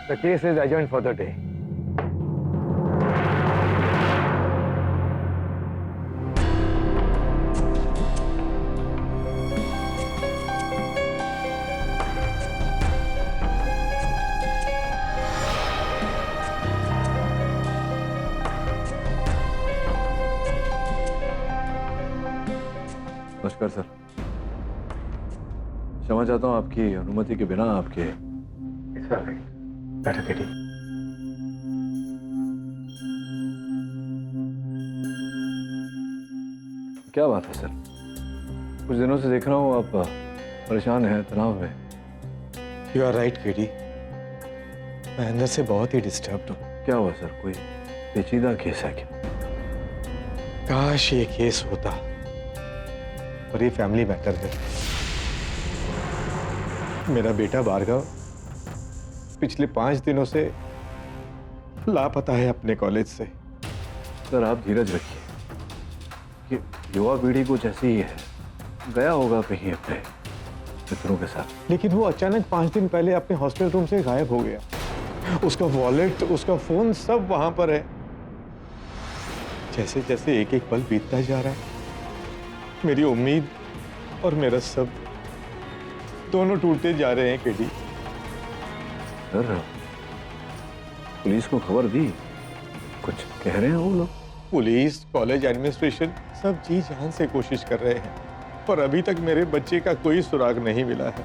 The case is adjourned for the day. नमस्कार sir. क्षमा चाहता हूँ आपकी अनुमति के बिना आपके। बैठो केटी। क्या बात है सर? कुछ दिनों से देख रहा हूँ आप परेशान हैं, तनाव में। You are right, केटी। मैं अंदर से बहुत ही डिस्टर्ब्ड हूँ। क्या हुआ सर? कोई पेचीदा केस है क्या? काश ये केस होता और ये फैमिली मैटर है। मेरा बेटा भार्गव पिछले 5 दिनों से लापता है अपने कॉलेज से। सर आप धीरज रखिए। ये युवा पीढ़ी कुछ ऐसी ही है, गया होगा कहीं अपने मित्रों के साथ। लेकिन वो अचानक 5 दिन पहले अपने हॉस्टल रूम से गायब हो गया। उसका वॉलेट, उसका फोन सब वहां पर है। जैसे जैसे एक एक पल बीतता जा रहा है, मेरी उम्मीद और मेरा सब दोनों टूटते जा रहे हैं केडी। सर पुलिस को खबर दी? कुछ कह रहे हैं वो लोग? पुलिस, कॉलेज एडमिनिस्ट्रेशन सब जी जान से कोशिश कर रहे हैं, पर अभी तक मेरे बच्चे का कोई सुराग नहीं मिला है।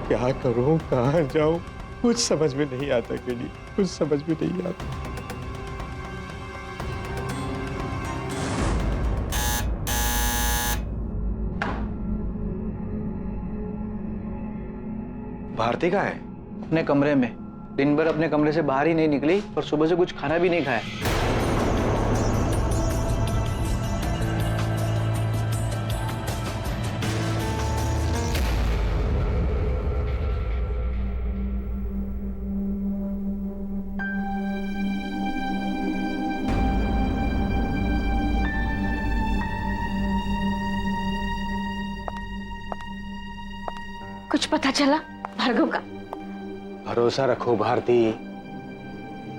क्या करूं, कहां जाऊं, कुछ समझ में नहीं आता केडी, कुछ समझ में नहीं आता। भारती कहाँ है? अपने कमरे में। दिन भर अपने कमरे से बाहर ही नहीं निकली और सुबह से कुछ खाना भी नहीं खाया। कुछ पता चला भार्गव का? भरोसा रखो भारती,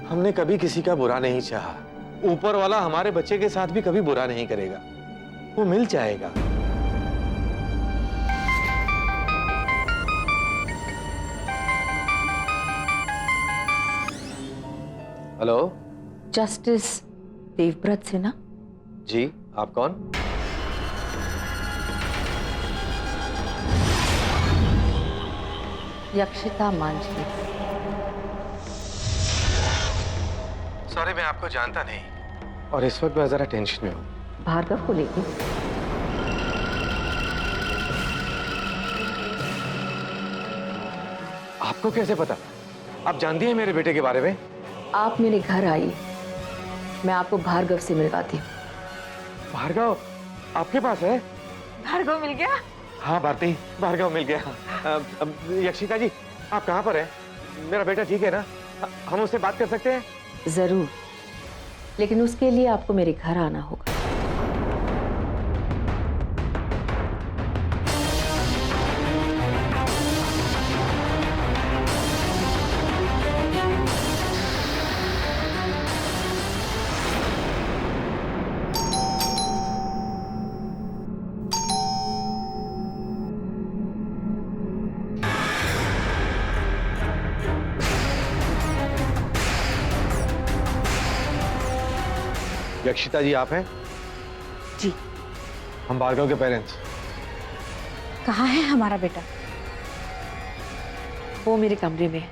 हमने कभी किसी का बुरा नहीं चाहा। ऊपर वाला हमारे बच्चे के साथ भी कभी बुरा नहीं करेगा। वो मिल जाएगा। हेलो जस्टिस देवव्रत सिन्हा जी, आप कौन? यक्षिता मांझी। सॉरी, मैं आपको जानता नहीं और इस वक्त मैं जरा टेंशन में हूँ। भार्गव को लेके? आपको कैसे पता? आप जानती हैं मेरे बेटे के बारे में? आप मेरे घर आइए, मैं आपको भार्गव से मिलवाती हूँ। भार्गव आपके पास है? भार्गव मिल गया? हाँ भारती, भार्गव मिल गया। यक्षिता जी, आप कहाँ पर हैं? मेरा बेटा ठीक है ना? हम उससे बात कर सकते हैं? जरूर, लेकिन उसके लिए आपको मेरे घर आना होगा। यक्षिता जी आप हैं? जी। हम भार्गव के पेरेंट्स। कहाँ है हमारा बेटा? वो मेरे कमरे में है,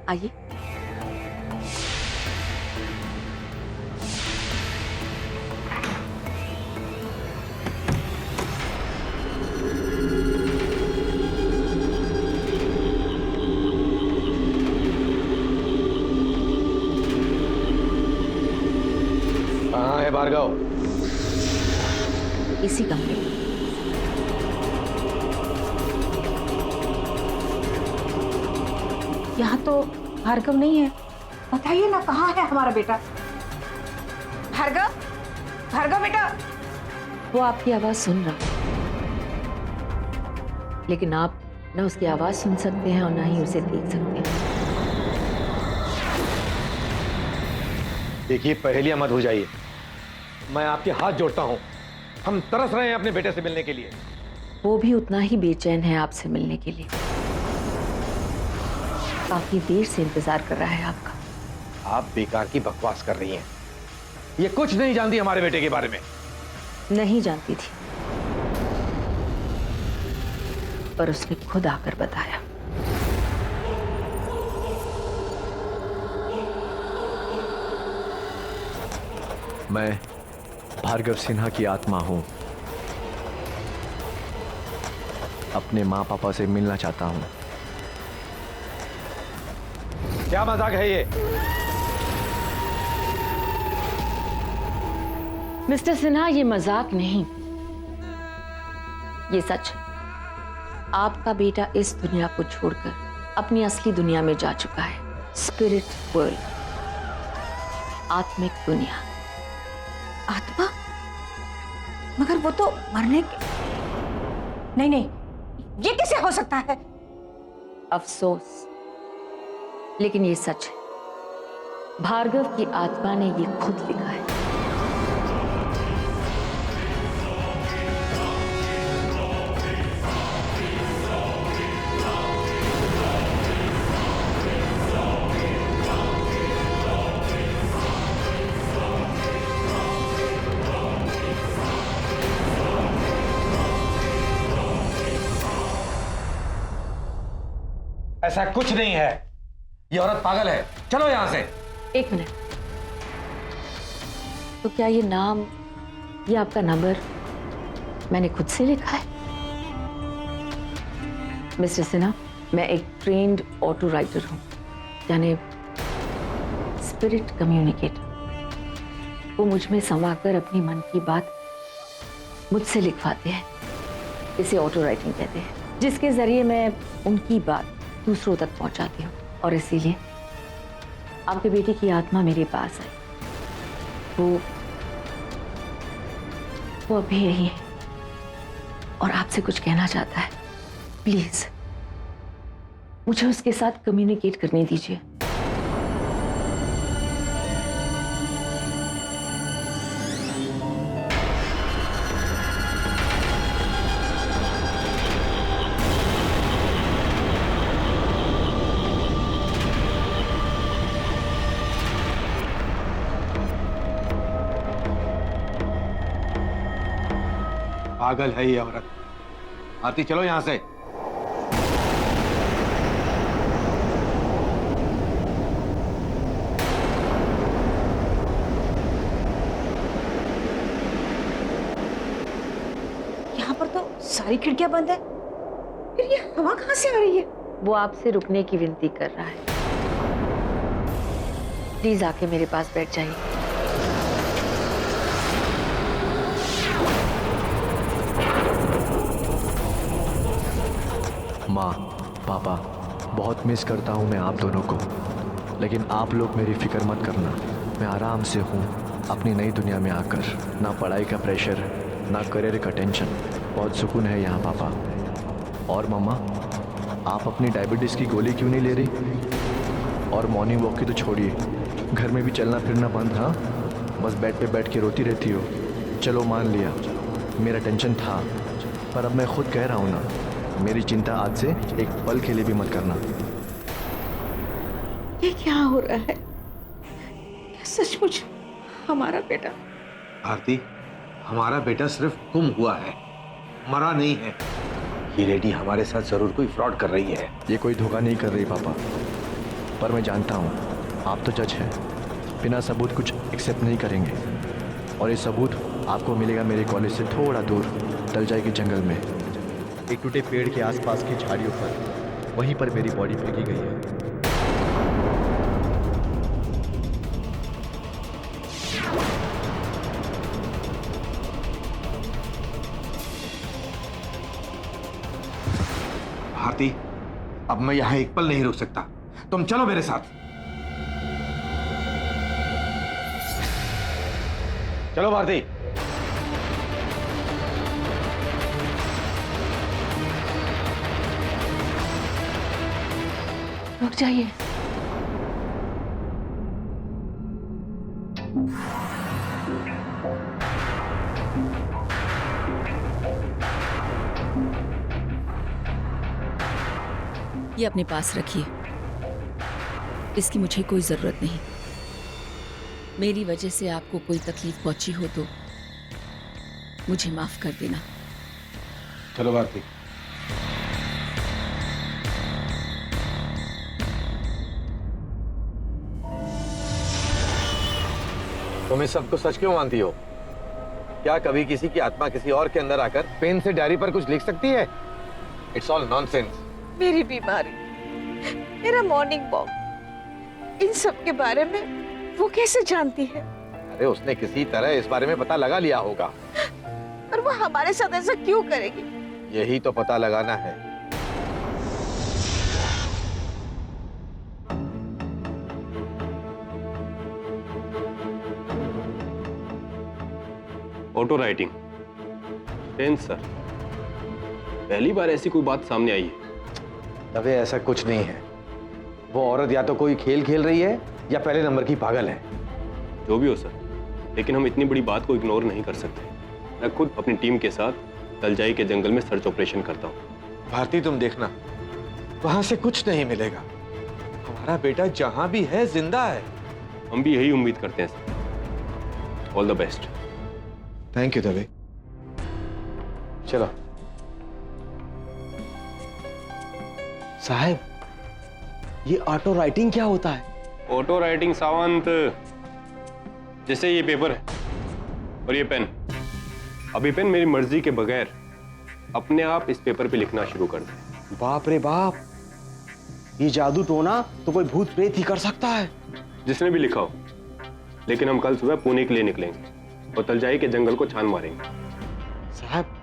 आइए। कहाँ है भार्गव? इसी कमरे में। यहाँ तो भार्गव नहीं है। बताइए ना, कहाँ है हमारा बेटा? भार्गव, भार्गव बेटा। वो आपकी आवाज सुन रहा है, लेकिन आप ना उसकी आवाज सुन सकते हैं और ना ही उसे देख सकते हैं। देखिए, पहेलियां मत हो जाइए। मैं आपके हाथ जोड़ता हूं। हम तरस रहे हैं अपने बेटे से मिलने के लिए। वो भी उतना ही बेचैन है आपसे मिलने के लिए। काफी देर से इंतजार कर रहा है आपका। आप बेकार की बकवास कर रही हैं। ये कुछ नहीं जानती हमारे बेटे के बारे में। नहीं जानती थी, पर उसने खुद आकर बताया। मैं भार्गव सिन्हा की आत्मा हूं। अपने माँ पापा से मिलना चाहता हूं। क्या मजाक है ये? मिस्टर सिन्हा, ये मजाक नहीं, ये सच है। आपका बेटा इस दुनिया को छोड़कर अपनी असली दुनिया में जा चुका है। स्पिरिट वर्ल्ड, आत्मिक दुनिया। आत्मा? मगर वो तो मरने के... नहीं नहीं, ये कैसे हो सकता है? अफसोस, लेकिन ये सच है। भार्गव की आत्मा ने ये खुद लिखा है। ऐसा कुछ नहीं है। ये औरत पागल है। चलो यहां से। एक मिनट, तो क्या ये नाम, ये आपका नंबर मैंने खुद से लिखा है? मिस्टर सिन्हा, मैं एक ट्रेन्ड ऑटो राइटर हूं, यानी स्पिरिट कम्युनिकेटर। वो मुझ में समाकर अपनी मन की बात मुझसे लिखवाते हैं। इसे ऑटो राइटिंग कहते हैं, जिसके जरिए मैं उनकी बात दूसरों तक पहुंचाती हूँ। और इसीलिए आपके बेटे की आत्मा मेरे पास आई। वो अभी यही है और आपसे कुछ कहना चाहता है। प्लीज मुझे उसके साथ कम्युनिकेट करने दीजिए। पागल है ये औरत। आरती, चलो यहां से। यहाँ पर तो सारी खिड़कियां बंद है, फिर ये हवा कहाँ से आ रही है? वो आपसे रुकने की विनती कर रहा है। प्लीज आके मेरे पास बैठ जाइए। माँ, पापा, बहुत मिस करता हूँ मैं आप दोनों को। लेकिन आप लोग मेरी फिक्र मत करना। मैं आराम से हूँ अपनी नई दुनिया में आकर। ना पढ़ाई का प्रेशर, ना करियर का टेंशन। बहुत सुकून है यहाँ पापा। और मम्मा, आप अपनी डायबिटीज़ की गोली क्यों नहीं ले रही? और मॉर्निंग वॉक की तो छोड़िए, घर में भी चलना फिरना बंद। हाँ, बस बेड पे बैठ के रोती रहती हो। चलो मान लिया, मेरा टेंशन था, पर अब मैं खुद कह रहा हूँ ना, मेरी चिंता आज से एक पल के लिए भी मत करना। ये क्या हो रहा है? क्या सचमुच हमारा बेटा? आरती, हमारा बेटा सिर्फ गुम हुआ है, मरा नहीं है। ये लेडी हमारे साथ जरूर कोई फ्रॉड कर रही है। ये कोई धोखा नहीं कर रही पापा, पर मैं जानता हूँ आप तो जज हैं, बिना सबूत कुछ एक्सेप्ट नहीं करेंगे। और ये सबूत आपको मिलेगा मेरे कॉलेज से थोड़ा दूर, तलजाई के जंगल में, एक टूटे पेड़ के आसपास की झाड़ियों पर। वहीं पर मेरी बॉडी फेंकी गई है। भारती, अब मैं यहाँ एक पल नहीं रुक सकता। तुम चलो मेरे साथ। चलो भारती। रुक जाइए। ये अपने पास रखिए, इसकी मुझे कोई जरूरत नहीं। मेरी वजह से आपको कोई तकलीफ पहुंची हो तो मुझे माफ कर देना। चलो भारती। तुम इस सबको सच क्यों मानती हो? क्या कभी किसी की आत्मा किसी और के अंदर आकर पेन से डायरी पर कुछ लिख सकती है? It's all nonsense. मेरी बीमारी, मेरा मॉर्निंग वॉक, इन सब के बारे में वो कैसे जानती है? अरे उसने किसी तरह इस बारे में पता लगा लिया होगा। पर वो हमारे साथ ऐसा क्यों करेगी? यही तो पता लगाना है। ऑटो राइटिंग टेंस सर, पहली बार ऐसी कोई बात सामने आई है। अबे ऐसा कुछ नहीं है। वो औरत या तो कोई खेल खेल रही है या पहले नंबर की पागल है। जो भी हो सर, लेकिन हम इतनी बड़ी बात को इग्नोर नहीं कर सकते। मैं खुद अपनी टीम के साथ तलजाई के जंगल में सर्च ऑपरेशन करता हूँ। भारती तुम देखना, वहां से कुछ नहीं मिलेगा। हमारा बेटा जहां भी है जिंदा है। हम भी यही उम्मीद करते हैं sir. All the best. Thank you Dave. चलो साहब, ये ऑटो राइटिंग क्या होता है? ऑटो राइटिंग सावंत, जैसे ये पेपर है और ये पेन, अभी पेन मेरी मर्जी के बगैर अपने आप इस पेपर पे लिखना शुरू कर दे। बाप रे बाप, ये जादू टोना तो कोई भूत प्रेत ही कर सकता है। जिसने भी लिखा हो, लेकिन हम कल सुबह पुणे के लिए निकलेंगे और तलजाई के जंगल को छान मारेंगे। साहब,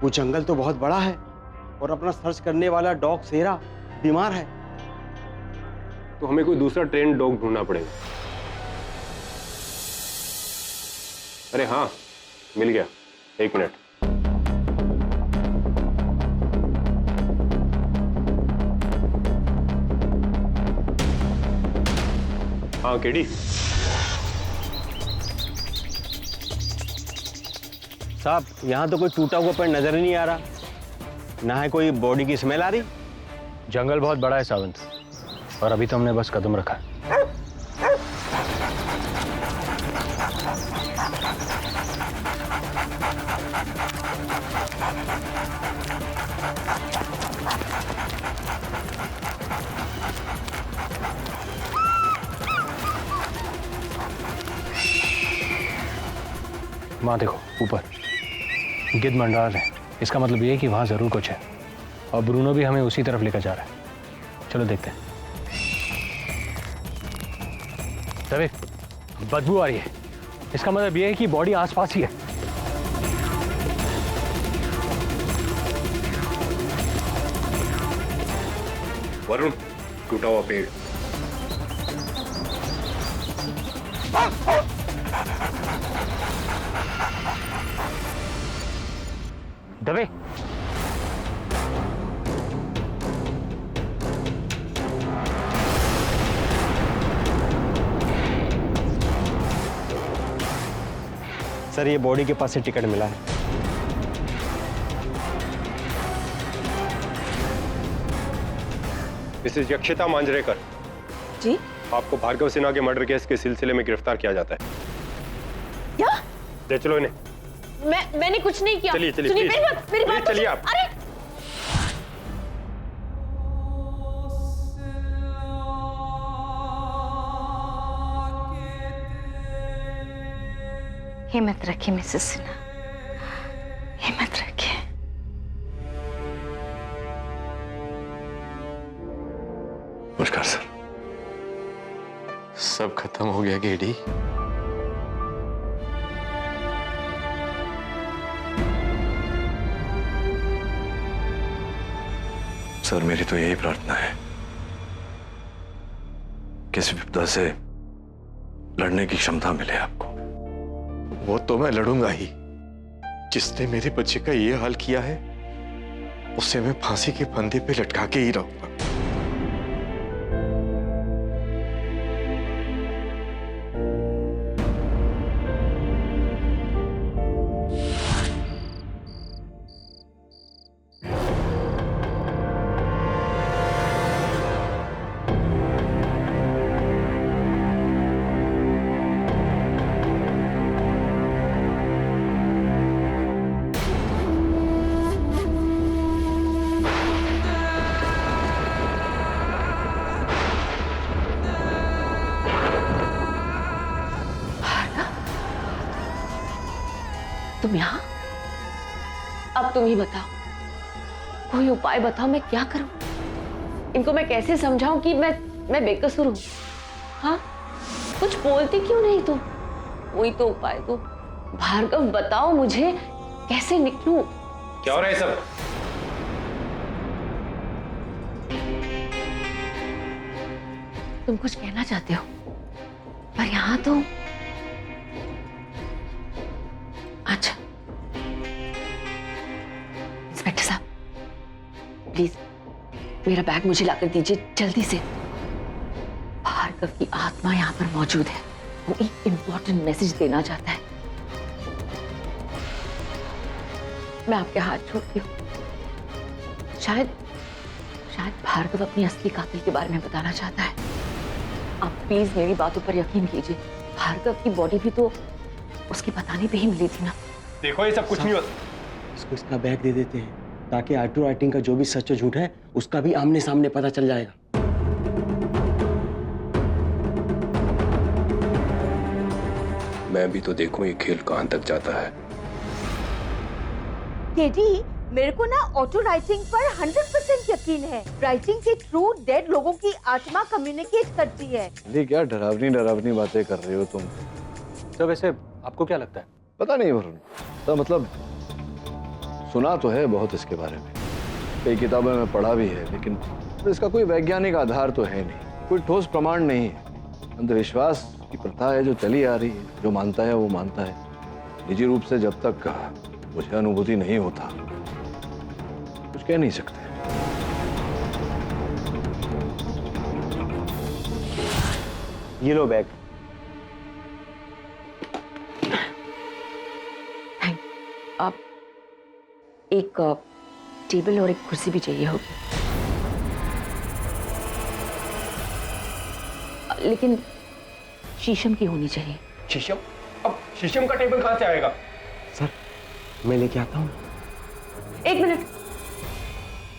वो जंगल तो बहुत बड़ा है और अपना सर्च करने वाला डॉग सेरा बीमार है। तो हमें कोई दूसरा ट्रेन डॉग ढूंढना पड़ेगा। अरे हाँ, मिल गया, 1 मिनट। हाँ केडी, साहब यहाँ तो कोई टूटा हुआ पेड़ नजर ही नहीं आ रहा, ना है कोई बॉडी की स्मेल आ रही। जंगल बहुत बड़ा है सावंत, और अभी तो हमने बस कदम रखा है। वहां देखो ऊपर गिद्ध मंडरा रहे हैं। इसका मतलब ये है कि वहां जरूर कुछ है, और ब्रूनो भी हमें उसी तरफ लेकर जा रहा है। चलो देखते हैं। तभी बदबू आ रही है, इसका मतलब ये है कि बॉडी आसपास ही है। वरुण, टूटा हुआ पेड़। दबे, सर ये बॉडी के पास से टिकट मिला है। मिसेस यक्षिता मांजरेकर जी? आपको भार्गव सिन्हा के मर्डर केस के सिलसिले में गिरफ्तार किया जाता है। क्या? ले चलो इन्हें। मैंने कुछ नहीं किया। चलिए चलिए, सुनिए, प्लीज। मेरी बात चलिए आप। अरे हिम्मत रखिए मिसेस सिन्हा, हिम्मत रखिए। नमस्कार सर। सब खत्म हो गया गेडी। सर मेरी तो यही प्रार्थना है, किसी विपदा से लड़ने की क्षमता मिले आपको। वो तो मैं लड़ूंगा ही। जिसने मेरे बच्चे का ये हाल किया है उसे मैं फांसी के फंदे पे लटका के ही रहूंगा। तुम यहाँ? अब तुम ही बताओ, कोई उपाय बताओ, मैं क्या करूं? इनको मैं कैसे समझाऊं कि मैं बेकसूर हूं? हाँ, कुछ बोलती क्यों नहीं तुम? वही तो उपाय दो भार्गव, बताओ मुझे कैसे निकलूं? क्या हो रहा है सब? तुम कुछ कहना चाहते हो, पर यहाँ तो अच्छा। इंस्पेक्टर साहब, प्लीज मेरा बैग मुझे लाकर दीजिए जल्दी से। भार्गव की आत्मा यहाँ पर मौजूद है, वो एक इंपॉर्टेंट मैसेज देना चाहता है। मैं आपके हाथ छोड़ती हूँ। शायद भार्गव अपनी असली कातिल के बारे में बताना चाहता है। आप प्लीज मेरी बातों पर यकीन कीजिए, भार्गव की बॉडी भी तो उसके बताने पे ही मिली थी ना। देखो ये सब कुछ नहीं होता। इसको इसका बैग दे देते हैं ताकि ऑटो राइटिंग का जो भी सच और झूठ है उसका भी आमने सामने पता चल जाएगा। मैं भी तो देखूं ये खेल कहां तक जाता है। टेडी, मेरे को ना ऑटो राइटिंग पर 100% यकीन है। राइटिंग के थ्रू डेड लोगों की आत्मा कम्युनिकेट करती है। ये क्या डरावनी बातें कर रही हो तुम? तो वैसे आपको क्या लगता है? पता नहीं वरुण, तो मतलब सुना तो है बहुत इसके बारे में, कई किताबें में पढ़ा भी है, लेकिन इसका कोई वैज्ञानिक आधार तो है नहीं, कोई ठोस प्रमाण नहीं है। अंधविश्वास की प्रथा है जो चली आ रही है, जो मानता है वो मानता है। निजी रूप से जब तक मुझे अनुभूति नहीं होता कुछ कह नहीं सकते। ये लो बैग। आप एक टेबल और एक कुर्सी भी चाहिए होगी, लेकिन शीशम की होनी चाहिए। शीशम? अब शीशम का टेबल कहां से आएगा? सर मैं लेके आता हूँ। एक मिनट,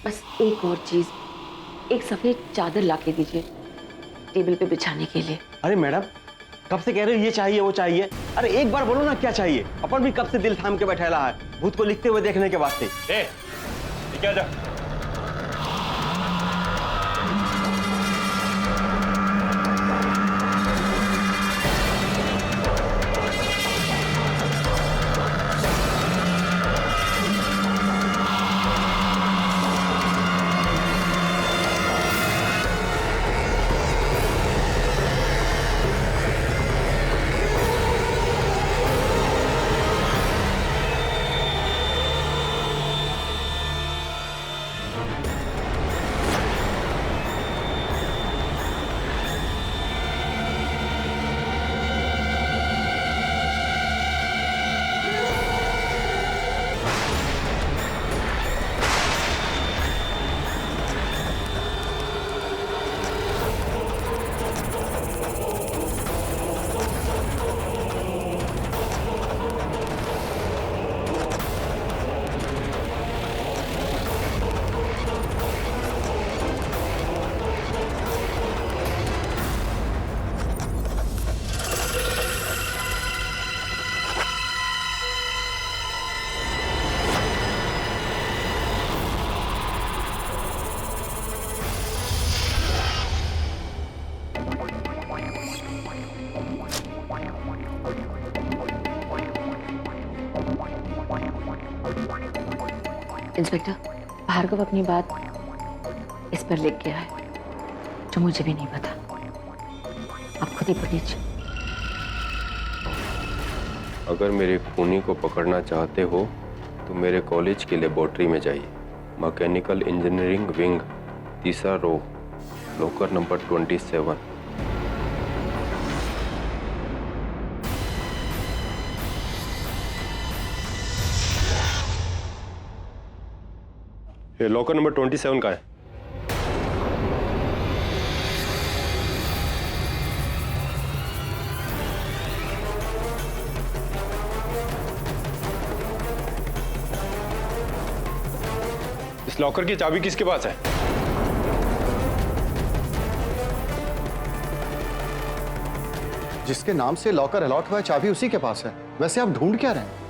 बस एक और चीज, एक सफेद चादर लाके दीजिए टेबल पे बिछाने के लिए। अरे मैडम, कब से कह रहे हो ये चाहिए वो चाहिए? अरे एक बार बोलो ना क्या चाहिए। अपन भी कब से दिल थाम के बैठेला है भूत को लिखते हुए देखने के वास्ते। क्या जा? इंस्पेक्टर, भार्गव अपनी बात इस पर लिख गया है जो मुझे भी नहीं पता। आप खुद ही पढ़ लीजिए। अगर मेरे खूनी को पकड़ना चाहते हो तो मेरे कॉलेज की लेबोरेटरी में जाइए। मैकेनिकल इंजीनियरिंग विंग, तीसरा रो, लॉकर नंबर 27। ये लॉकर नंबर 27 का है। इस लॉकर की चाबी किसके पास है? जिसके नाम से लॉकर अलॉट हुआ है चाबी उसी के पास है। वैसे आप ढूंढ क्या रहे हैं?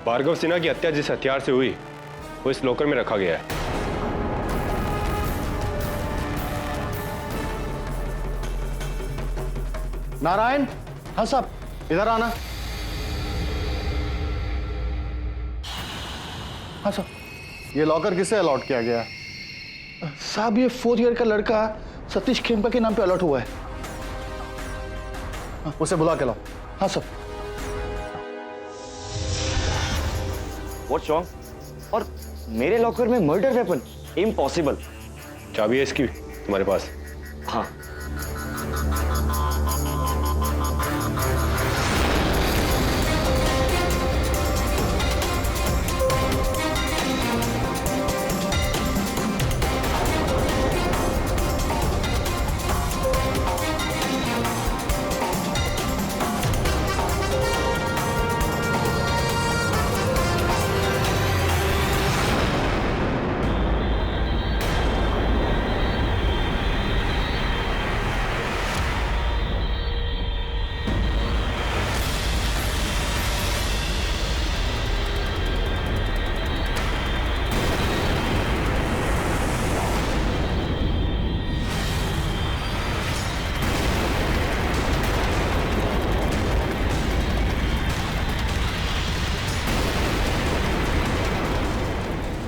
भार्गव सिन्हा की हत्या जिस हथियार से हुई वो इस लॉकर में रखा गया है। नारायण, हाँ साहब, इधर आना। हाँ साहब, ये लॉकर किसे अलॉट किया गया? साहब ये 4th ईयर का लड़का सतीश खेमका के नाम पे अलॉट हुआ है। उसे बुला के लाओ। हाँ सर। What's wrong? और मेरे लॉकर में मर्डर वेपन? इम्पॉसिबल। चाबी है इसकी तुम्हारे पास? हाँ।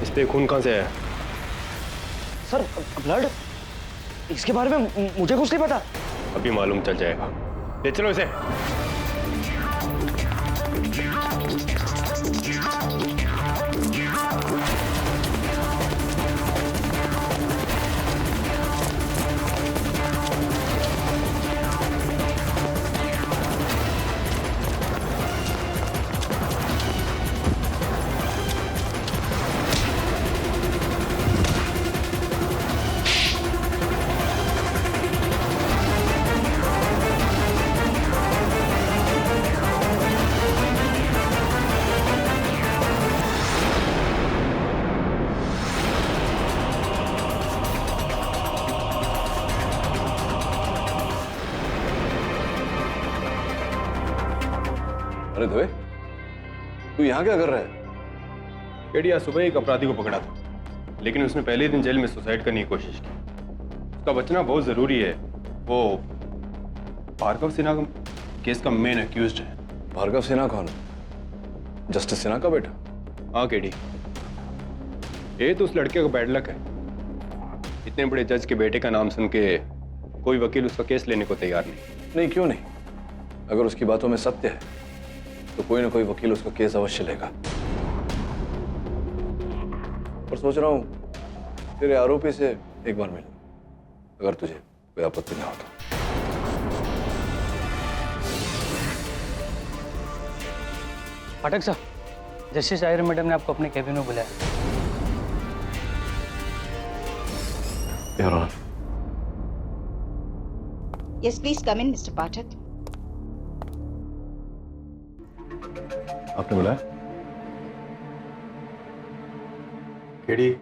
इस पे खून कहां से है? सर ब्लड, इसके बारे में मुझे कुछ नहीं पता। अभी मालूम चल जाएगा। ले चलो इसे। अरे धोए, तू यहाँ क्या कर रहा है? केडिया सुबह एक अपराधी को पकड़ा था, लेकिन उसने पहले दिन जेल में सुसाइड करने की कोशिश की। उसका बचना बहुत जरूरी है। वो भार्गव सिन्हा का केस का मेन अक्यूज्ड है। भार्गव सिन्हा कौन है? जस्टिस सिन्हा का बेटा? हाँ केडी, ये तो उस लड़के का बैड लक है। इतने बड़े जज के बेटे का नाम सुन के कोई वकील उसका केस लेने को तैयार नहीं। नहीं, क्यों नहीं? अगर उसकी बातों में सत्य है तो कोई ना कोई वकील उसका केस अवश्य लेगा। और सोच रहा हूं तेरे आरोपी से एक बार मिल, अगर तुझे कोई आपत्ति ना हो तो। पाठक साहब, जस्टिस आयरन मैडम ने आपको अपने कैबिन में बुलाया। Yes please come in mister Pathak. आपने बुलाया? केडी,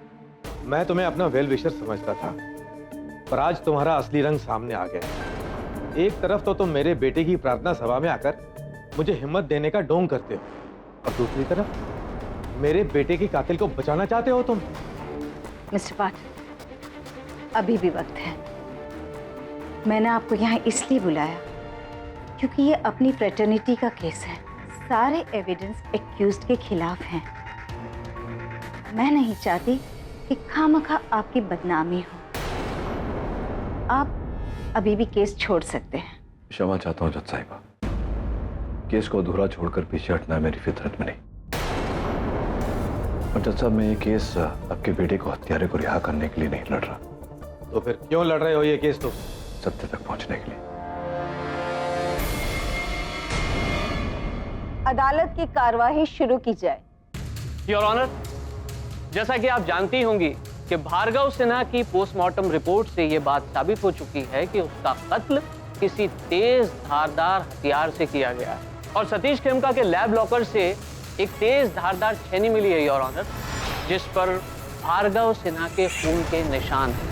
मैं तुम्हें अपना वेल विशर समझता था, पर आज तुम्हारा असली रंग सामने आ गया। एक तरफ तो तुम मेरे बेटे की प्रार्थना सभा में आकर मुझे हिम्मत देने का ढोंग करते हो, और दूसरी तरफ मेरे बेटे के कातिल को बचाना चाहते हो तुम। मिस्टर पाठक, अभी भी वक्त है। मैंने आपको यहाँ इसलिए बुलाया क्योंकि ये अपनी फ्रेटर्निटी का केस है। सारे एविडेंस एक्यूज्ड के खिलाफ हैं। मैं नहीं चाहती कि खामखा आपकी बदनामी हो। आप अभी भी केस छोड़ सकते हैं। क्षमा चाहता हूं जज साहिबा, केस को अधूरा छोड़कर पीछे हटना मेरी फितरत में नहीं। और जज साहब, मैं ये केस आपके बेटे को हत्यारे को रिहा करने के लिए नहीं लड़ रहा। तो फिर क्यों लड़ रहे हो ये केस? तो सत्य तक पहुंचने के लिए। अदालत की कार्यवाही शुरू की जाए। योर ऑनर, जैसा कि आप जानती होंगी कि भार्गव सिन्हा की पोस्टमार्टम रिपोर्ट से यह बात साबित हो चुकी है कि उसका कत्ल किसी तेज धारदार हथियार से किया गया है। और सतीश खेमका के लैब लॉकर से एक तेज धारदार छेनी मिली है योर ऑनर, जिस पर भार्गव सिन्हा के खून के निशान हैं।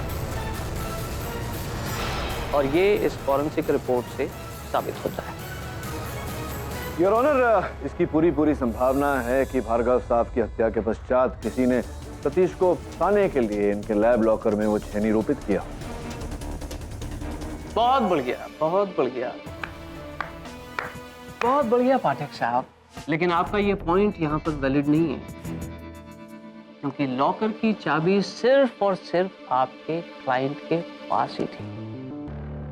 और ये इस फॉरेंसिक रिपोर्ट से साबित होता है। योर ऑनर, इसकी पूरी संभावना है कि भार्गव साहब की हत्या के पश्चात किसी ने सतीश को फंसाने के लिए इनके लैब लॉकर में वो छेनी रोपित किया। बहुत बढ़िया, बहुत बढ़िया, बहुत बढ़िया पाठक साहब। लेकिन आपका ये पॉइंट यहाँ पर वैलिड नहीं है, क्योंकि लॉकर की चाबी सिर्फ और सिर्फ आपके क्लाइंट के पास ही थी।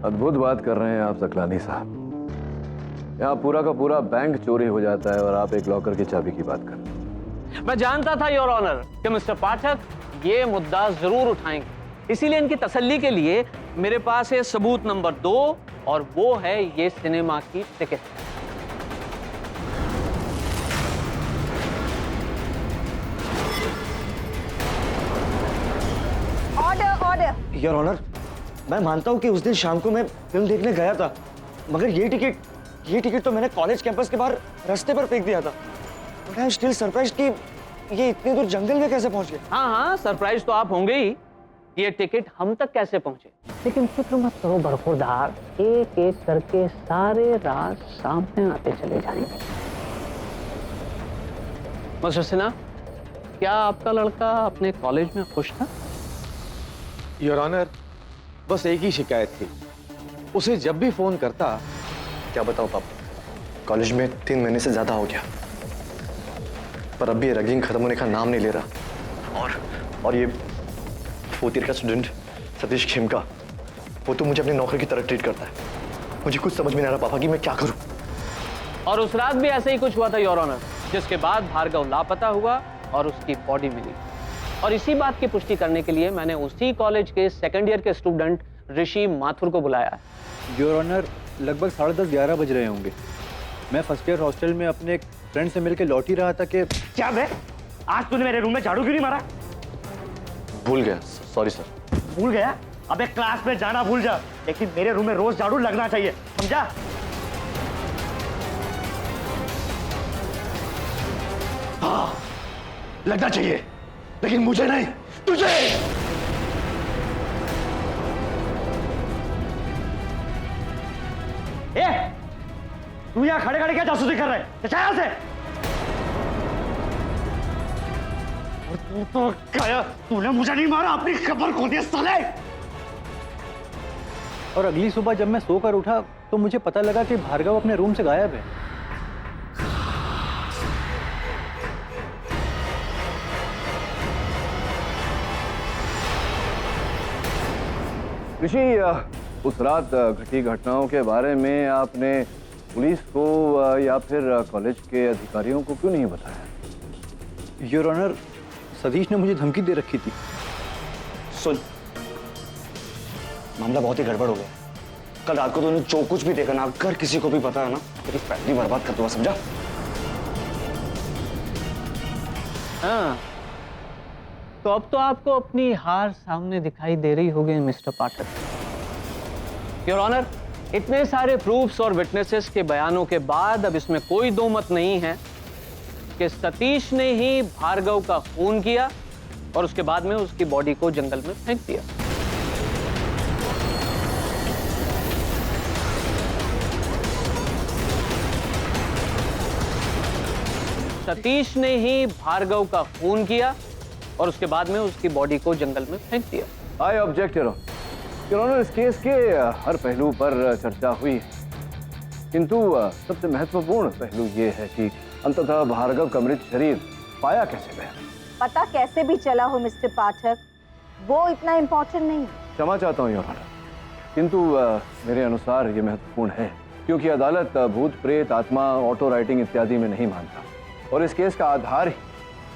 अद्भुत बात कर रहे हैं आप सकलानी साहब। यहाँ पूरा का पूरा बैंक चोरी हो जाता है और आप एक लॉकर की चाबी की बात कर रहे हैं। मैं जानता था योर ऑनर कि मिस्टर पाठक ये मुद्दा जरूर उठाएंगे, इसीलिए इनकी तसल्ली के लिए मेरे पास है सबूत नंबर 2, और वो है ये सिनेमा की ticket. Order order. Your honour, मैं मानता हूँ कि उस दिन शाम को मैं फिल्म देखने गया था, मगर ये टिकट तो मैंने कॉलेज कैंपस के बाहर रास्ते पर फेंक दिया था। But I am still surprised कि ये इतनी दूर जंगल में कैसे पहुंच गया। हाँ, सरप्राइज तो आप होंगे ही, ये टिकट हम तक कैसे पहुंचे। लेकिन फिक्र मत करो बरखुरदार, एक एक करके सारे राज सामने आते चले जाएंगे। मिस्टर सिन्हा, क्या आपका लड़का अपने कॉलेज में खुश था? योर ऑनर, बस एक ही शिकायत थी, उसे जब भी फोन करता। क्या बताओ पापा, कॉलेज में 3 महीने से ज्यादा हो गया, पर अब भी रैगिंग खत्म होने का नाम नहीं ले रहा। और ये 4th ईयर का स्टूडेंट सतीश खेमका, वो तो मुझे अपनी नौकरी की तरह ट्रीट करता है। मुझे कुछ समझ में नहीं आ रहा पापा कि मैं क्या करूं। और उस रात भी ऐसे ही कुछ हुआ था योर ऑनर, जिसके बाद भार्गव लापता हुआ और उसकी बॉडी मिली। और इसी बात की पुष्टि करने के लिए मैंने उसी कॉलेज के 2nd ईयर के स्टूडेंट ऋषि माथुर को बुलाया। योर ऑनर, लगभग 10:30-11 बज रहे होंगे। मैं 1st ईयर हॉस्टल में अपने एक फ्रेंड से मिलकर लौट ही रहा था कि क्या बे, आज तूने मेरे रूम में झाड़ू क्यों नहीं मारा? भूल गया, सॉरी सर। भूल गया? अबे क्लास में जाना भूल जा, लेकिन मेरे रूम में रोज झाड़ू लगना चाहिए, समझा? हाँ, लगना चाहिए, लेकिन मुझे नहीं, तुझे। तू यहाँ खड़े खड़े क्या जासूसी कर रहे हैं? चल यहाँ से। और तू तो गया, तूने मुझे नहीं मारा, अपनी खबर खो दी साले। और अगली सुबह जब मैं सोकर उठा तो मुझे पता लगा कि भार्गव अपने रूम से गायब है। ऋषि, उस रात घटी घटनाओं के बारे में आपने पुलिस को या फिर कॉलेज के अधिकारियों को क्यों नहीं बताया? योर ऑनर, सतीश ने मुझे धमकी दे रखी थी। सुन, मामला बहुत ही गड़बड़ हो गया। कल रात को तूने जो कुछ भी देखा ना, अगर किसी को भी पता है ना, तेरी फैमिली बर्बाद कर दूंगा, समझा? हाँ, तो अब तो आपको अपनी हार सामने दिखाई दे रही होगी मिस्टर पाठक। योर ऑनर, इतने सारे प्रूफ्स और विटनेसेस के बयानों के बाद अब इसमें कोई दो मत नहीं है कि सतीश ने ही भार्गव का खून किया और उसके बाद में उसकी बॉडी को जंगल में फेंक दिया। सतीश ने ही भार्गव का खून किया और उसके बाद में उसकी बॉडी को जंगल में फेंक दिया। आई ऑब्जेक्ट योर ऑनर, इस केस के हर पहलू पर चर्चा हुई है, किंतु सबसे महत्वपूर्ण पहलू ये है कि अंततः भार्गव का मृत शरीर पाया कैसे गया। पता कैसे भी चला हो मिस्टर पाठक, वो इतना इम्पोर्टेंट नहीं है। क्षमा चाहता हूँ योर ऑनर, किंतु मेरे अनुसार ये महत्वपूर्ण है, क्योंकि अदालत भूत प्रेत आत्मा ऑटो राइटिंग इत्यादि में नहीं मानता, और इस केस का आधार ही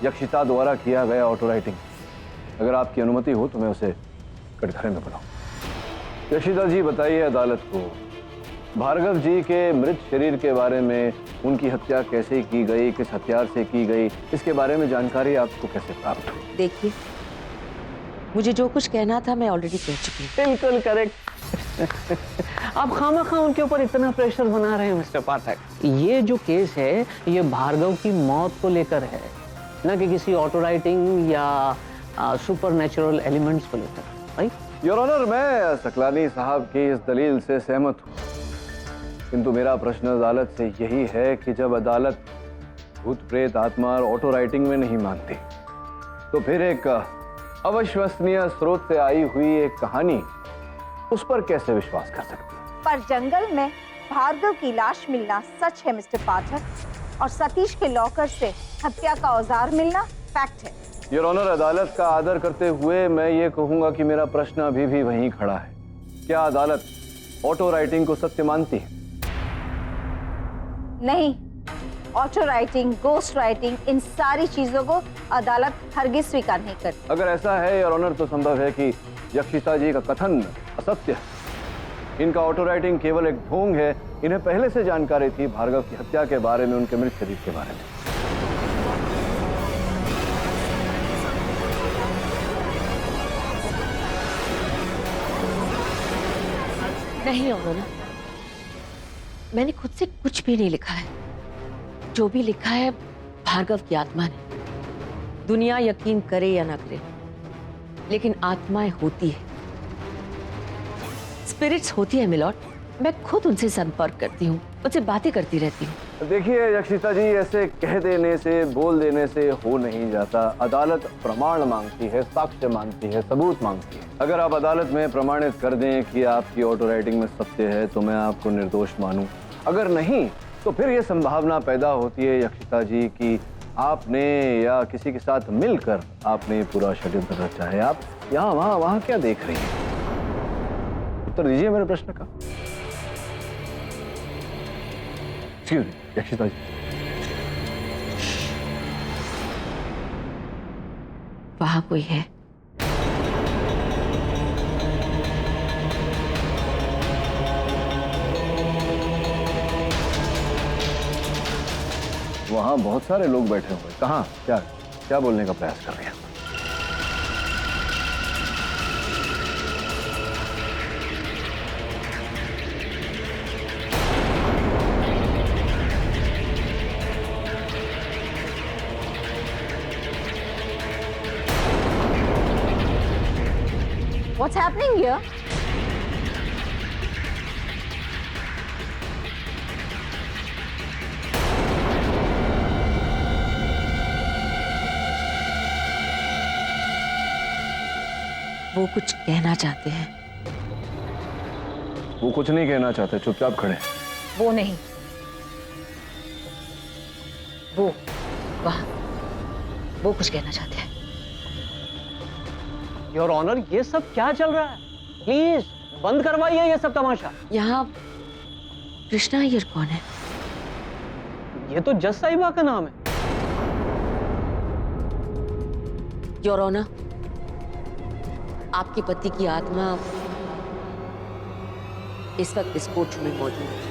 यक्षिता द्वारा किया गया ऑटो राइटिंग। अगर आपकी अनुमति हो तो मैं उसे कटघरे में बुलाऊं। यक्षिता जी, बताइए अदालत को, भार्गव जी के मृत शरीर के बारे में, उनकी हत्या कैसे की गई, किस हथियार से की गई, इसके बारे में जानकारी आपको कैसे प्राप्त हुई? देखिए, मुझे जो कुछ कहना था मैं ऑलरेडी कह चुकी हूँ। बिल्कुल करेक्ट। आप खामखा उनके ऊपर इतना प्रेशर बना रहे हैं मिस्टर पाठक। ये जो केस है ये भार्गव की मौत को लेकर है, न कि किसी ऑटो राइटिंग या सुपरनैचुरल एलिमेंट्स को लेकर। राइट योर ऑनर, मैं सकलानी साहब की इस दलील से सहमत हूँ। किंतु मेरा प्रश्न अदालत से यही है कि जब अदालत भूत प्रेत आत्मा और ऑटो राइटिंग में नहीं मानती, तो फिर एक अविश्वसनीय स्रोत से आई हुई एक कहानी, उस पर कैसे विश्वास कर सकती है? पर जंगल में भार्गव की लाश मिलना सच है मिस्टर पाठक, और सतीश के लॉकर से हत्या का औजार मिलना फैक्ट है। योर ऑनर, अदालत का आदर करते हुए मैं ये कहूंगा कि मेरा प्रश्न अभी भी वहीं खड़ा है। क्या अदालत ऑटो राइटिंग को सत्य मानती है? नहीं, ऑटो राइटिंग, गोस्ट राइटिंग, इन सारी चीजों को अदालत हरगिज स्वीकार नहीं करती। अगर ऐसा है योर ऑनर, तो संभव है कि यक्षिता जी का कथन असत्य है। इनका ऑटो राइटिंग केवल एक ढोंग है। इन्हें पहले से जानकारी थी भार्गव की हत्या के बारे में, उनके मृत शरीर के बारे में। नहीं अरुणा, मैंने खुद से कुछ भी नहीं लिखा है। जो भी लिखा है भार्गव की आत्मा ने। दुनिया यकीन करे या ना करे, लेकिन आत्माएं होती है, स्पिरिट्स होती है मिलॉर्ड। मैं खुद उनसे संपर्क करती हूँ, उनसे बातें करती रहती हूँ। देखिए यक्षिता जी, ऐसे कह देने से, बोल देने से हो नहीं जाता। अदालत प्रमाण मांगती है, साक्ष्य मांगती है, सबूत मांगती है। अगर आप अदालत में प्रमाणित कर दें कि आपकी ऑटो राइटिंग में सत्य है, तो मैं आपको निर्दोष मानूं। अगर नहीं, तो फिर यह संभावना पैदा होती है यक्षिता जी कि आपने या किसी के साथ मिलकर आपने पूरा षड्यंत्र रचा है। आप यहाँ वहाँ क्या देख रही हैं? उत्तर दीजिए मेरे प्रश्न का। एक्सक्यूज मी यक्षिता जी। वहां कोई है? वहां बहुत सारे लोग बैठे हुए। कहाँ? क्या बोलने का प्रयास कर रहे हैं? What's happening here? वो कुछ कहना चाहते हैं। वो कुछ नहीं कहना चाहते, चुपचाप खड़े। वो नहीं, वो वहां, वो कुछ कहना चाहते हैं। योर ऑनर, ये सब क्या चल रहा है? प्लीज बंद करवाइए ये सब तमाशा। यहाँ कृष्णा अय्यर कौन है? ये तो जज साहिबा का नाम है। योर ऑनर, आपके पति की आत्मा इस वक्त इस कोर्ट में मौजूद है।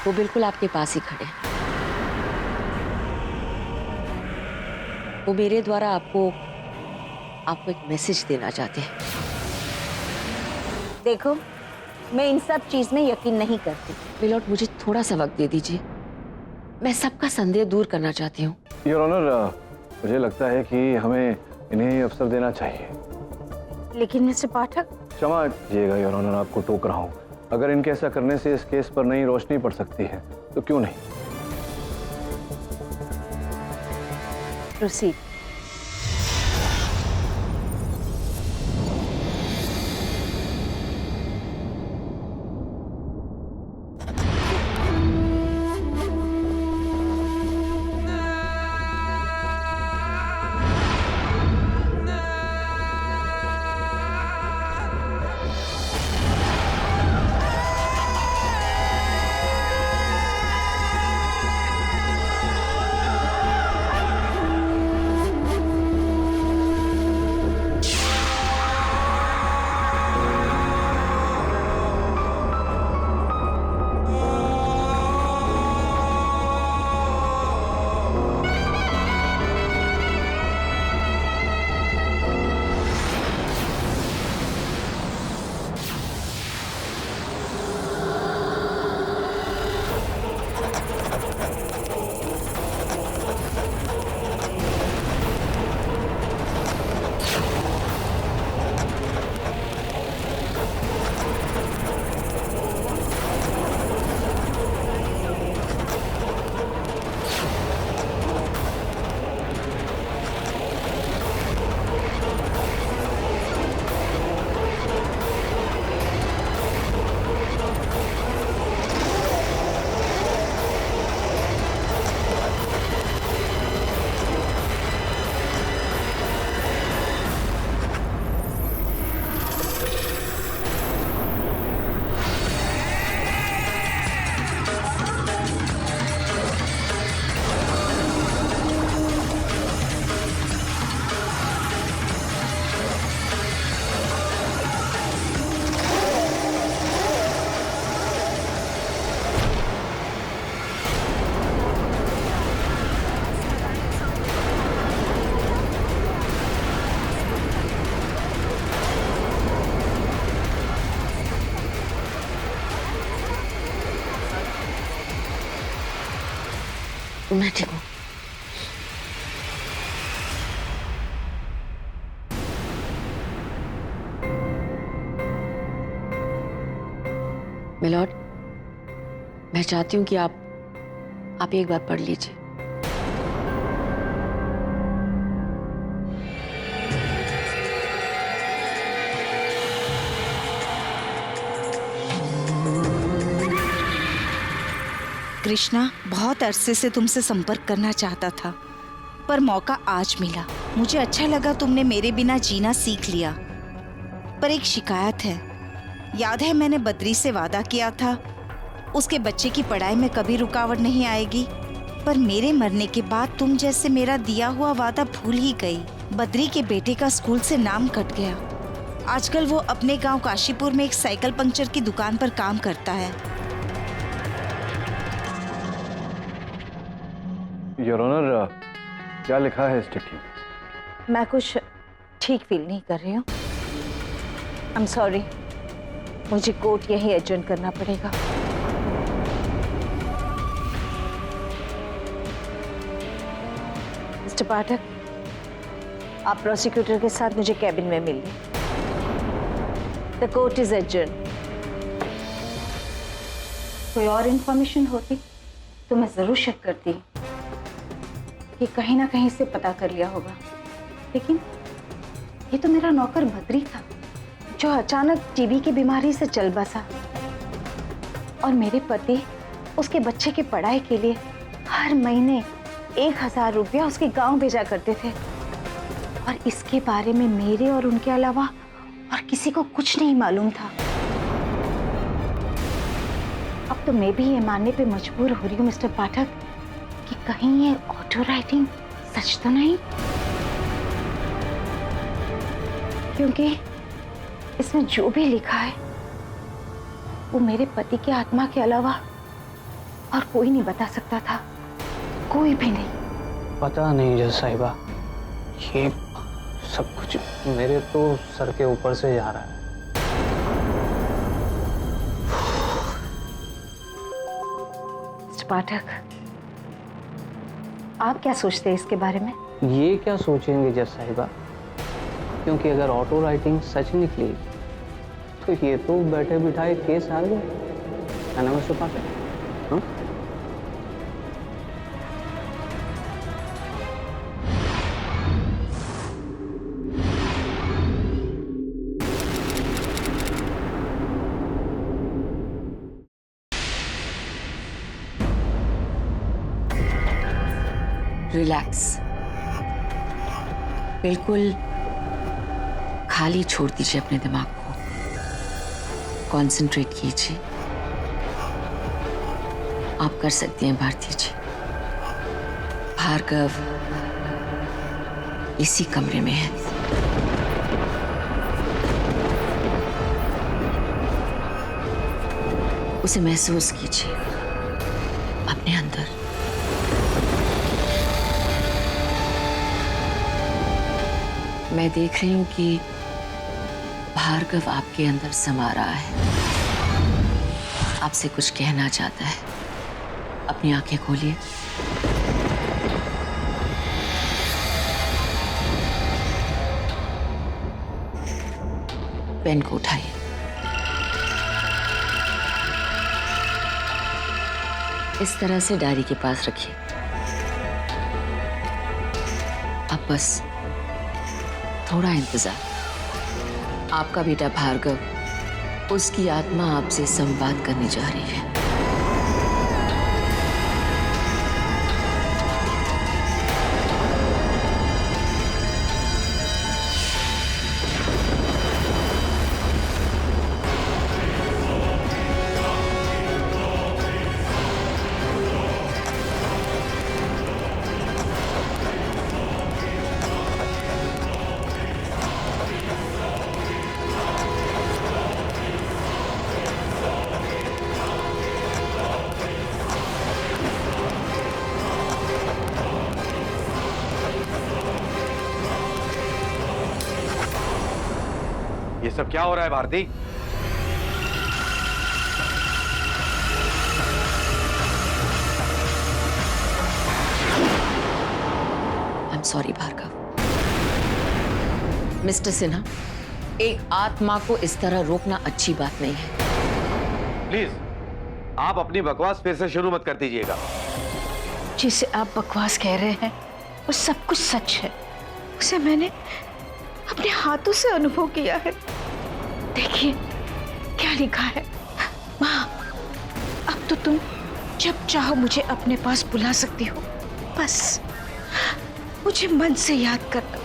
वो बिल्कुल आपके पास ही खड़े हैं। वो मेरे द्वारा आपको एक मैसेज देना चाहते हैं। देखो, मैं इन सब चीज में यकीन नहीं करती। मिलॉर्ड, मुझे थोड़ा सा वक्त दे दीजिए। मैं सबका संदेह दूर करना चाहती हूँ। योर ऑनर, मुझे लगता है कि हमें इन्हें अवसर देना चाहिए। लेकिन मिस्टर पाठक, क्षमा कीजिएगा योर ऑनर, आपको टोक रहा हूँ। अगर इनके ऐसा करने से इस केस पर नई रोशनी पड़ सकती है, तो क्यों नहीं? प्रोसीड। मैं ठीक हूँ। मिलॉर्ड, मैं चाहती हूँ कि आप एक बार पढ़ लीजिए। कृष्णा बहुत अरसे से तुमसे संपर्क करना चाहता था, पर मौका आज मिला। मुझे अच्छा लगा तुमने मेरे बिना जीना सीख लिया। पर एक शिकायत है। याद है मैंने बद्री से वादा किया था उसके बच्चे की पढ़ाई में कभी रुकावट नहीं आएगी, पर मेरे मरने के बाद तुम जैसे मेरा दिया हुआ वादा भूल ही गई। बद्री के बेटे का स्कूल से नाम कट गया। आजकल वो अपने गांव काशीपुर में एक साइकिल पंक्चर की दुकान पर काम करता है। योर ऑनर, क्या लिखा है इस चिट्ठी में? मैं कुछ ठीक फील नहीं कर रही हूँ। आई एम सॉरी, मुझे कोर्ट यही एडजर्न करना पड़ेगा। मिस्टर पाठक, आप प्रोसिक्यूटर के साथ मुझे कैबिन में मिलिए। The court is adjourn. कोई और इंफॉर्मेशन होती तो मैं जरूर शक करती कि कहीं ना कहीं से पता कर लिया होगा, लेकिन ये तो मेरा नौकर बद्री था जो अचानक टीबी की बीमारी से चल बसा, और मेरे पति उसके बच्चे की पढ़ाई के लिए हर महीने 1000 रुपया उसके गांव भेजा करते थे, और इसके बारे में मेरे और उनके अलावा और किसी को कुछ नहीं मालूम था। अब तो मैं भी ये मानने पे मजबूर हो रही हूँ मिस्टर पाठक कि कहीं ये ऑटो राइटिंग सच तो नहीं, क्योंकि इसमें जो भी लिखा है वो मेरे पति की आत्मा के अलावा और कोई नहीं बता सकता था, कोई भी नहीं। पता नहीं जज साहिबा, ये सब कुछ मेरे तो सर के ऊपर से जा रहा है। मिस्टर पाठक, आप क्या सोचते हैं इसके बारे में? ये क्या सोचेंगे जज साहिबा, क्योंकि अगर ऑटो राइटिंग सच निकली तो ये तो बैठे बिठाए केस आ गए, है ना मिस्टर पाठक? हाँ? रिलैक्स, बिल्कुल खाली छोड़ दीजिए अपने दिमाग को, कंसंट्रेट कीजिए। आप कर सकती हैं भारती जी। भार्गव इसी कमरे में है। उसे महसूस कीजिए अपने अंदर। मैं देख रही हूं कि भार्गव आपके अंदर समा रहा है, आपसे कुछ कहना चाहता है। अपनी आंखें खोलिए। पेन को उठाइए। इस तरह से डायरी के पास रखिए। अब बस थोड़ा इंतजार। आपका बेटा भार्गव, उसकी आत्मा आपसे संवाद करने जा रही है। ये सब क्या हो रहा है भारती? सॉरी भार्गव। मिस्टर सिन्हा, एक आत्मा को इस तरह रोकना अच्छी बात नहीं है। प्लीज आप अपनी बकवास फिर से शुरू मत कर दीजिएगा। जिसे आप बकवास कह रहे हैं वो सब कुछ सच है। उसे मैंने अपने हाथों से अनुभव किया है। देखिए क्या लिखा है। माँ, अब तो तुम जब चाहो मुझे अपने पास बुला सकती हो। बस मुझे मन से याद करना,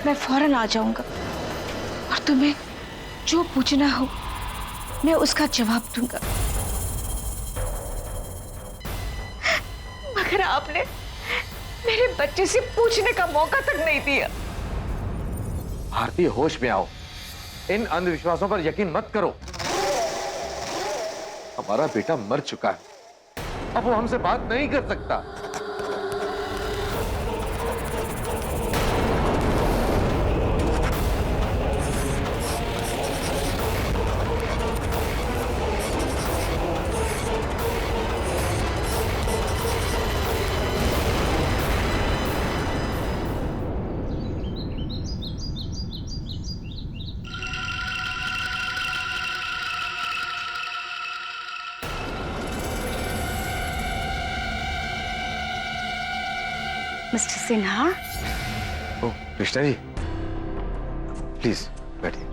मैं फौरन आ जाऊंगा और तुम्हें जो पूछना हो मैं उसका जवाब दूंगा। मगर आपने मेरे बच्चे से पूछने का मौका तक नहीं दिया। भारती, होश में आओ। इन अंधविश्वासों पर यकीन मत करो। हमारा बेटा मर चुका है, अब वो हमसे बात नहीं कर सकता। मिस्टर सिन्हा, ओ कृष्णा जी, प्लीज बैठिए।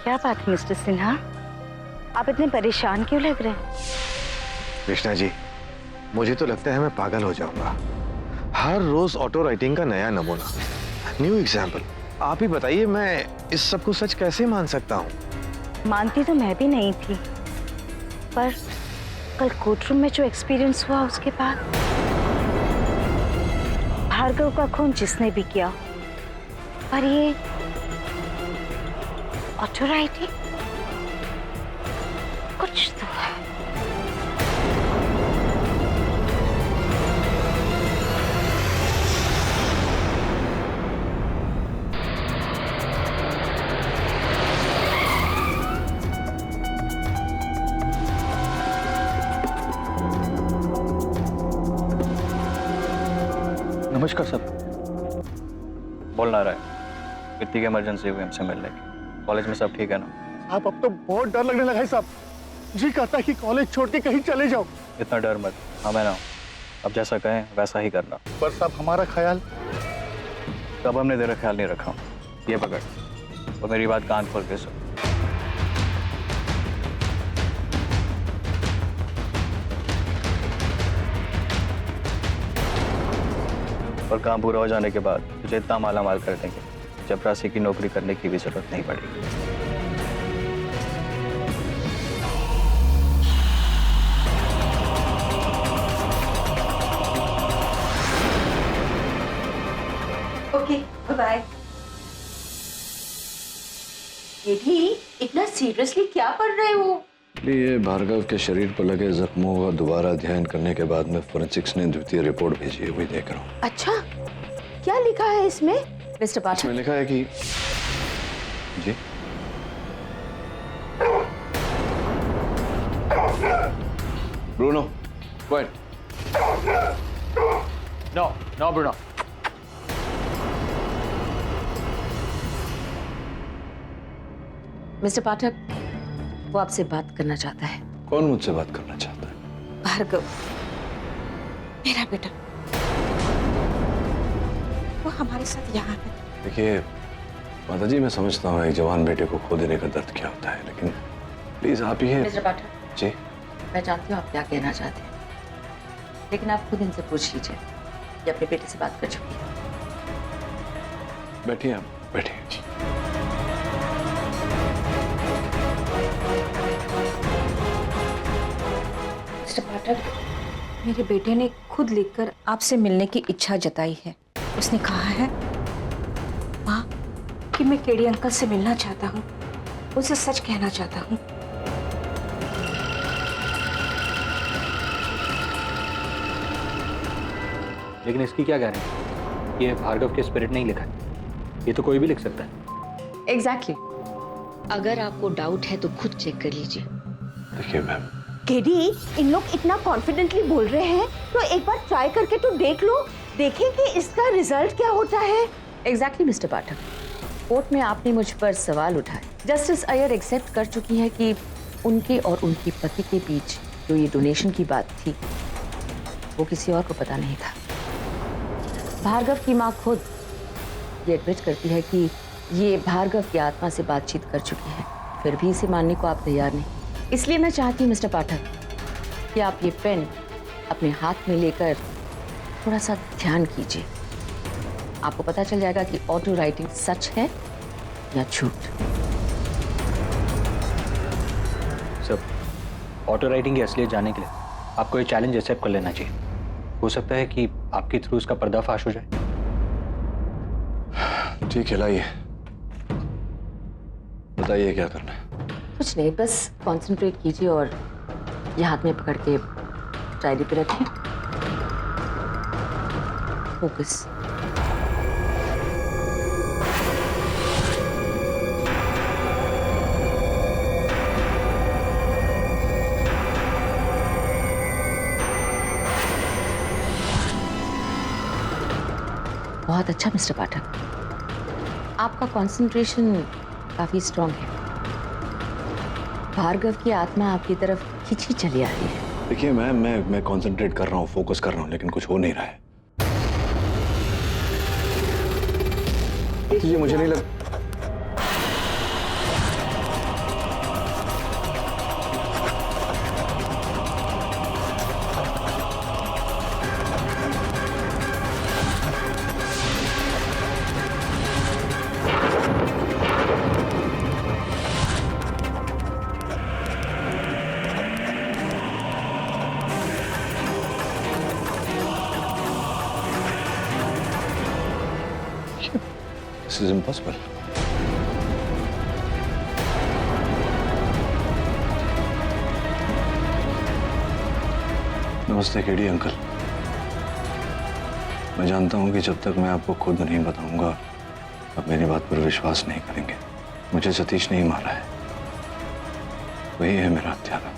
क्या बात है मिस्टर सिन्हा, आप इतने परेशान क्यों लग रहे हैं? कृष्णा जी, मुझे तो लगता है मैं पागल हो जाऊंगा। हर रोज ऑटो राइटिंग का नया नमूना, न्यू एग्जाम्पल। आप ही बताइए, मैं इस सब को सच कैसे मान सकता हूँ? मानती तो मैं भी नहीं थी, पर कल कोर्टरूम में जो एक्सपीरियंस हुआ उसके बाद भार्गव का खून जिसने भी किया, पर ये ऑटो राइटिंग कुछ तो है। नमस्कार सर। बोल ना रहा है, कितनी की इमरजेंसी हुई हमसे मिलने की। कॉलेज में सब ठीक है ना? आप अब तो बहुत डर लगने लगा है साहब। जी कहता है कि कॉलेज छोड़ के कहीं चले जाओ। इतना डर मत, हाँ मैं ना, अब जैसा कहें वैसा ही करना। पर साहब हमारा ख्याल। तब हमने तेरा ख्याल नहीं रखा। ये पकड़ और मेरी बात कान खोल के सुन। और काम पूरा हो जाने के बाद तुझे इतना माला माल कर देंगे, चपरासी की नौकरी करने की भी जरूरत नहीं पड़ेगी। Okay, bye. ये भी इतना सीरियसली क्या पढ़ रहे हो? ये भार्गव के शरीर पर लगे जख्मों का दोबारा अध्ययन करने के बाद में फोरेंसिक्स ने द्वितीय रिपोर्ट भेजी है, वही देख रहा हूँ। अच्छा, क्या लिखा है इसमें? मिस्टर पाठक, इसमें लिखा है कि G Bruno, quiet. No Bruno. Mister Pathak, वो आपसे बात करना चाहता है। कौन मुझसे बात करना चाहता है? भार्गव, मेरा बेटा, वो हमारे साथ यहाँ है। देखिए माता जी, मैं समझता हूँ एक जवान बेटे को खो देने का दर्द क्या होता है, लेकिन प्लीज आप ही मिस्टर पाठक जी। मैं जानती हूँ आप क्या कहना चाहते हैं, लेकिन आप खुद इनसे पूछ लीजिए ये अपने बेटे से बात कर चुकी है। बैठिए आप, बैठिए। मिस्टर पाठक, मेरे बेटे ने खुद लिखकर आपसे मिलने की इच्छा जताई है। उसने कहा है माँ कि मैं केडी अंकल से मिलना चाहता हूँ, उनसे सच कहना चाहता हूँ। लेकिन इसकी क्या गारंटी? ये भार्गव के स्पिरिट नहीं लिखा है, ये तो कोई भी लिख सकता है। एग्जैक्टली। अगर आपको डाउट है तो खुद चेक कर लीजिए। देखिए मैम, केडी, इन लोग इतना कॉन्फिडेंटली बोल रहे हैं तो एक बार ट्राई करके तो देख लो, देखें कि इसका रिजल्ट क्या होता है। एग्जैक्टली मिस्टर पाठक, कोर्ट में आपने मुझ पर सवाल उठाए। जस्टिस अय्यर एक्सेप्ट कर चुकी है कि उनके और उनके पति के बीच जो ये डोनेशन की बात थी वो किसी और को पता नहीं था। भार्गव की माँ खुद ये एडमिट करती है कि ये भार्गव की आत्मा से बातचीत कर चुकी है, फिर भी इसे मानने को आप तैयार नहीं। इसलिए मैं चाहती हूँ मिस्टर पाठक कि आप ये पेन अपने हाथ में लेकर थोड़ा सा ध्यान कीजिए। आपको पता चल जाएगा कि ऑटो राइटिंग सच है या झूठ। सब ऑटो राइटिंग की असलियत जानने के लिए आपको ये चैलेंज एक्सेप्ट कर लेना चाहिए। हो सकता है कि आपके थ्रू उसका पर्दाफाश हो जाए। ठीक है, लाइए, बताइए क्या करना है। कुछ नहीं, बस कंसंट्रेट कीजिए और ये हाथ में पकड़ के डायरी पे रखिए। फोकस। बहुत अच्छा मिस्टर पाठक, आपका कंसंट्रेशन काफी स्ट्रांग है। भार्गव की आत्मा आपकी तरफ खींची चली आ रही है। देखिए मैम, मैं कंसंट्रेट कर रहा हूँ, फोकस कर रहा हूँ, लेकिन कुछ हो नहीं रहा है। ये मुझे नहीं लग This is impossible. नमस्ते केडी अंकल। मैं जानता हूं कि जब तक मैं आपको खुद नहीं बताऊंगा आप मेरी बात पर विश्वास नहीं करेंगे। मुझे सतीश नहीं मारा है, वही है मेरा हत्यारा।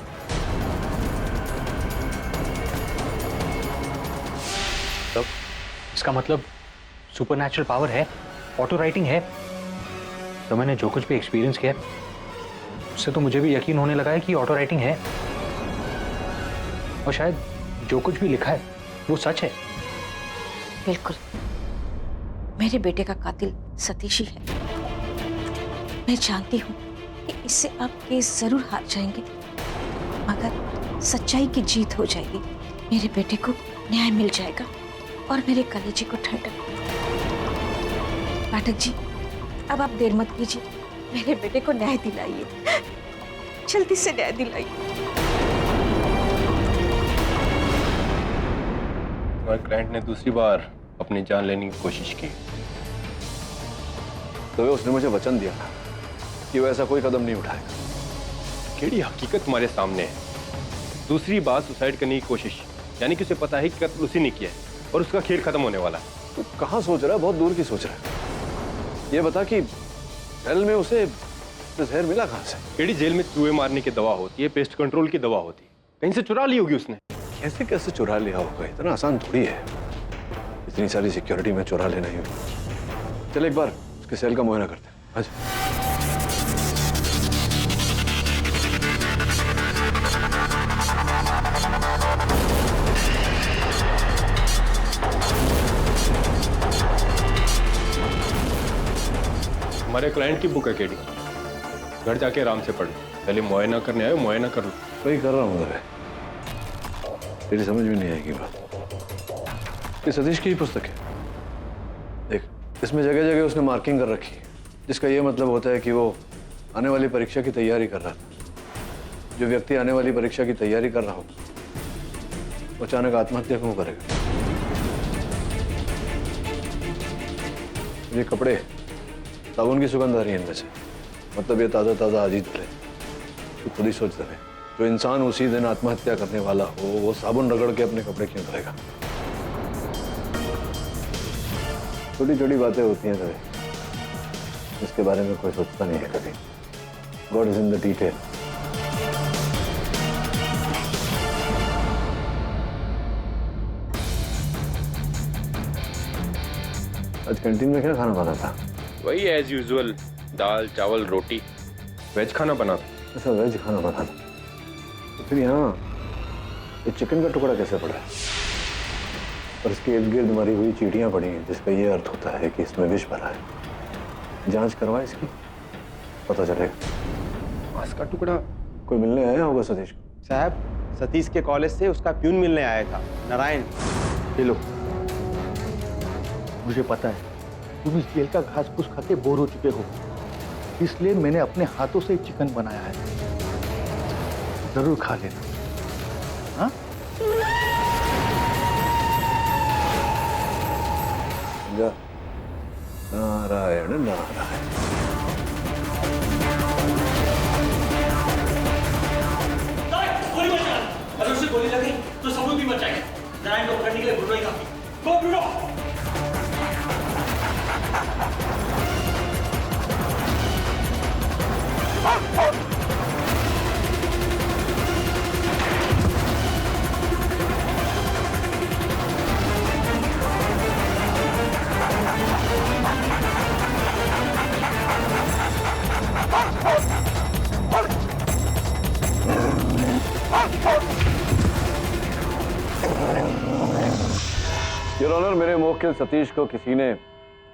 तब इसका मतलब सुपरनैचुरल पावर है, ऑटो राइटिंग है। तो मैंने जो कुछ भी एक्सपीरियंस किया उससे तो मुझे भी यकीन होने लगा है कि ऑटो राइटिंग है, और शायद जो कुछ भी लिखा है वो सच है। बिल्कुल, मेरे बेटे का कातिल सतीश ही है। मैं जानती हूँ कि इससे आप केस जरूर हार जाएंगे, मगर सच्चाई की जीत हो जाएगी। मेरे बेटे को न्याय मिल जाएगा और मेरे कलेजे को ठंडक। पाठक जी, अब आप देर मत कीजिए, मेरे बेटे को न्याय दिलाइए, जल्दी से न्याय दिलाइए। हमारे क्लाइंट ने दूसरी बार अपनी जान लेने की कोशिश की, तो उसने मुझे वचन दिया था कि वो ऐसा कोई कदम नहीं उठाएगा। केडी, हकीकत तुम्हारे सामने है। दूसरी बार सुसाइड करने की कोशिश, यानी कि उसे पता है कि कत्ल उसी ने किया है और उसका खेल खत्म होने वाला है। तो कहाँ सोच रहा है, बहुत दूर की सोच रहा है। ये बता कि जेल में उसे जहर मिला कहाँ से? केडी, जेल में चूहे मारने की दवा होती है, पेस्ट कंट्रोल की दवा होती है, कहीं से चुरा ली होगी उसने। कैसे कैसे चुरा लिया होगा? इतना आसान थोड़ी है, इतनी सारी सिक्योरिटी में चुरा लेना ही। चल एक बार उसके सेल का मुआयना करते हैं। आज हमारे क्लाइंट की बुक है केडी, घर जाके आराम से पढ़ लो। पहले मुआयना करने आए, मुआयना कर लो। वही कर रहा हूँ। तेरी समझ में नहीं आएगी बात। ये सतीश की ही पुस्तक है। देख, इसमें जगह जगह उसने मार्किंग कर रखी है, जिसका ये मतलब होता है कि वो आने वाली परीक्षा की तैयारी कर रहा था। जो व्यक्ति आने वाली परीक्षा की तैयारी कर रहा हो, वो अचानक आत्महत्या क्यों करेगा? ये कपड़े साबुन की सुगंध आ रही है इनमें से, मतलब ये ताज़ा ताज़ा आज ही धुले। तू खुद ही सोच रहे, जो इंसान उसी दिन आत्महत्या करने वाला हो, वो साबुन रगड़ के अपने कपड़े क्यों धोएगा? छोटी छोटी बातें होती हैं तभी, इसके बारे में कोई सोचता नहीं है कभी। God is in the detail. आज कैंटीन में क्या खाना बना था? वही एज यूजुअल, दाल चावल रोटी। वेज खाना बना था। ऐसा वेज खाना बना था, तो फिर यहाँ ये चिकन का टुकड़ा कैसे पड़ा है? और इसके इर्द गिर्द मरी हुई चींटियां पड़ी हैं, जिसका ये अर्थ होता है कि इसमें विष भरा है। जांच करवाए इसकी, पता चलेगा। मांस का टुकड़ा। कोई मिलने आया होगा सतीश को? साहब, सतीश के कॉलेज से उसका प्यून मिलने आया था, नारायण। ये लो, मुझे पता है तुम इस जेल का घास फूस खा के बोर हो चुके हो, इसलिए मैंने अपने हाथों से चिकन बनाया है, जरूर खा लेना। हाँ? नारायण नारायण। अगर उसे गोली लगी तो सबूत भी बचाएंगे। नारायण को पकड़ने के लिए ब्रूनो ही काफी। गो ब्रूनो! योर ऑनर, मेरे मुवक्किल सतीश को किसी ने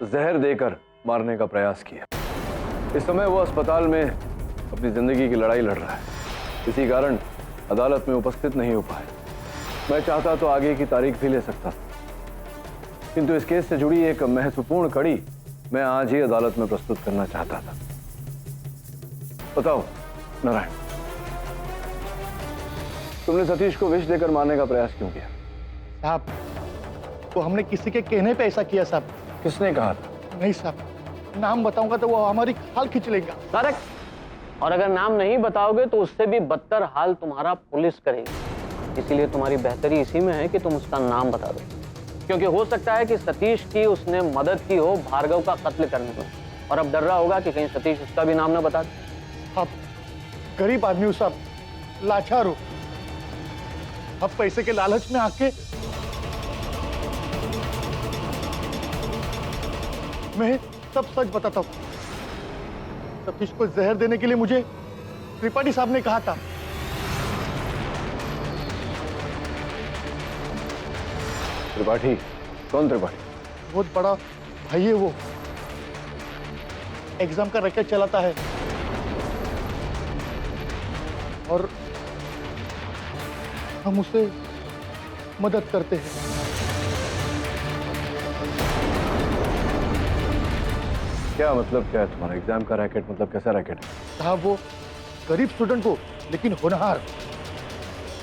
जहर देकर मारने का प्रयास किया। इस समय वो अस्पताल में अपनी जिंदगी की लड़ाई लड़ रहा है, इसी कारण अदालत में उपस्थित नहीं हो पाए। मैं चाहता तो आगे की तारीख भी ले सकता, किंतु इस केस से जुड़ी एक महत्वपूर्ण कड़ी मैं आज ही अदालत में प्रस्तुत करना चाहता था। बताओ नारायण, तुमने सतीश को विष देकर मारने का प्रयास क्यों किया? साहब, तो हमने किसी के कहने पे ऐसा किया साहब। किसने कहा था? नहीं साहब, नाम बताऊंगा तो वो हमारी खाल खींच लेगा। करेक्ट। और अगर नाम नहीं बताओगे तो उससे भी बदतर हाल तुम्हारा पुलिस करेगी। इसीलिए तुम्हारी बेहतरी इसी में है कि तुम उसका नाम बता दो, क्योंकि हो सकता है कि सतीश की उसने मदद की हो भार्गव का कत्ल करने में, और अब डर रहा होगा कि कहीं सतीश उसका भी नाम ना बता दे। अब गरीब आदमी हूं साहब, लाचार हो। अब पैसे के लालच में आके मैं सब सच बताता हूं। सतीश को जहर देने के लिए मुझे त्रिपाठी साहब ने कहा था। त्रिपाठी? कौन त्रिपाठी? बहुत बड़ा भाई है वो, एग्जाम का रैकेट चलाता है और हम उसे मदद करते हैं। क्या मतलब क्या है तुम्हारा? एग्जाम का रैकेट मतलब कैसा रैकेट है? साहब, वो गरीब स्टूडेंट को, लेकिन होनहार,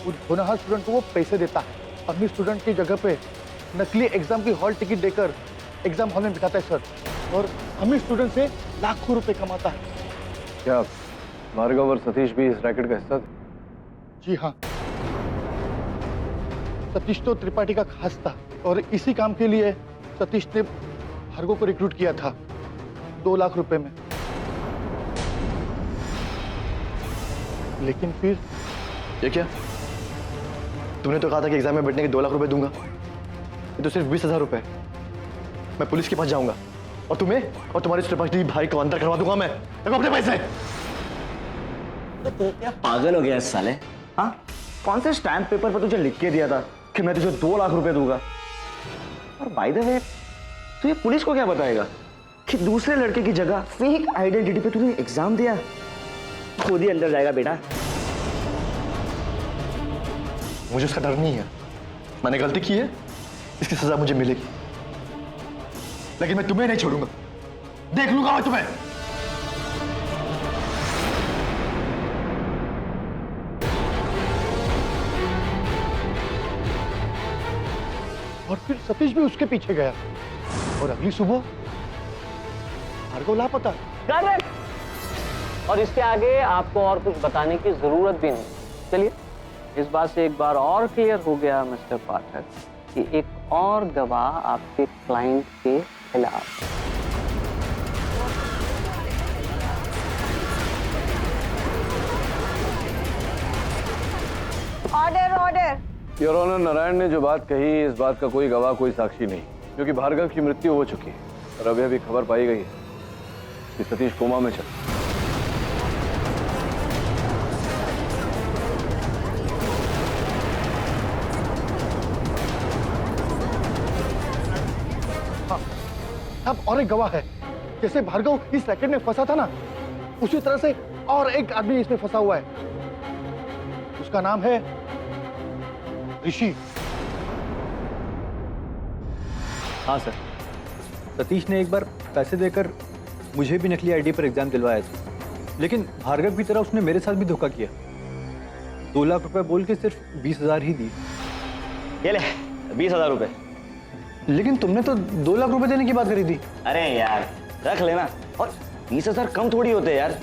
उस होनहार स्टूडेंट को वो पैसे देता है। अमीर स्टूडेंट की जगह पे नकली एग्जाम की हॉल टिकट देकर एग्जाम हॉल में बिठाता है सर, और अमीर स्टूडेंट से लाखों रुपए कमाता है। क्या भार्गव और सतीश भी इस रैकेट का हिस्सा थे? जी हाँ, सतीश तो त्रिपाठी का खास था, और इसी काम के लिए सतीश ने भार्गव को रिक्रूट किया था 2 लाख रुपए में। लेकिन फिर ये क्या? तुमने तो कहा था कि एग्जाम में बैठने के 2 लाख रुपए दूंगा, ये तो सिर्फ 20,000 रुपए। मैं पुलिस के पास जाऊंगा और तुम्हें और तुम्हारे त्रिपाठी भाई को अंदर करवा दूंगा। मैं अपने पैसे। तो क्या पागल हो गया इस साले? हाँ, कौन से स्टैम्प पेपर पर तुझे लिख के दिया था कि मैं तुझे 2 लाख रुपए दूंगा? और बाय द वे, तू ये पुलिस को क्या बताएगा कि दूसरे लड़के की जगह फेक आइडेंटिटी पे तूने एग्जाम दिया? खुद ही अंदर जाएगा बेटा। मुझे उसका डर नहीं है। मैंने गलती की है, इसकी सजा मुझे मिलेगी, लेकिन मैं तुम्हें नहीं छोड़ूंगा। देख लूंगा मैं तुम्हें। और फिर सतीश भी उसके पीछे गया, और अगली सुबह भार्गव लापता। करेक्ट। और इसके आगे आपको और कुछ बताने की जरूरत भी नहीं। चलिए, इस बात से एक बार और क्लियर हो गया मिस्टर पाठक कि एक और गवाह आपके क्लाइंट के खिलाफ। Order order. Your honour, Narayan ने जो बात कही, इस बात का कोई गवाह, कोई साक्षी नहीं, क्योंकि भार्गव की मृत्यु हो चुकी है। और अभी अभी खबर पाई गई है कि सतीश कोमा में चल। अब और एक गवाह है। जैसे भार्गव इस रैकेट में फंसा था ना, उसी तरह से और एक आदमी इसमें फंसा हुआ है। उसका नाम है ऋषि। हाँ सर, सतीश ने एक बार पैसे देकर मुझे भी नकली आईडी पर एग्जाम दिलवाया था, लेकिन भार्गव की तरह उसने मेरे साथ भी धोखा किया। 2 लाख रुपए बोल के सिर्फ 20,000 ही दी। ये ले 20,000 रुपए। लेकिन तुमने तो 2 लाख रुपए देने की बात करी थी। अरे यार रख लेना, और 20,000 कम थोड़ी होते यार।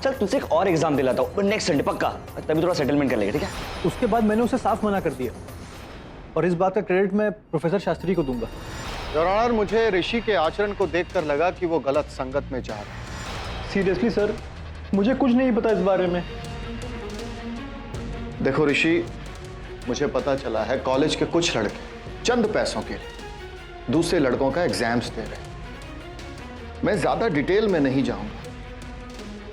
चल तुझसे एक और एग्जाम दिलाता हूँ नेक्स्ट संडे पक्का, तभी थोड़ा सेटलमेंट कर लेगा, ठीक है? उसके बाद मैंने उसे साफ मना कर दिया, और इस बात का क्रेडिट मैं प्रोफेसर शास्त्री को दूंगा। योर ऑनर, मुझे ऋषि के आचरण को देखकर लगा कि वो गलत संगत में जा रहा है। सीरियसली सर, मुझे कुछ नहीं पता इस बारे में। देखो ऋषि, मुझे पता चला है कॉलेज के कुछ लड़के चंद पैसों के लिए दूसरे लड़कों का एग्जाम्स दे रहे हैं। मैं ज्यादा डिटेल में नहीं जाऊंगा,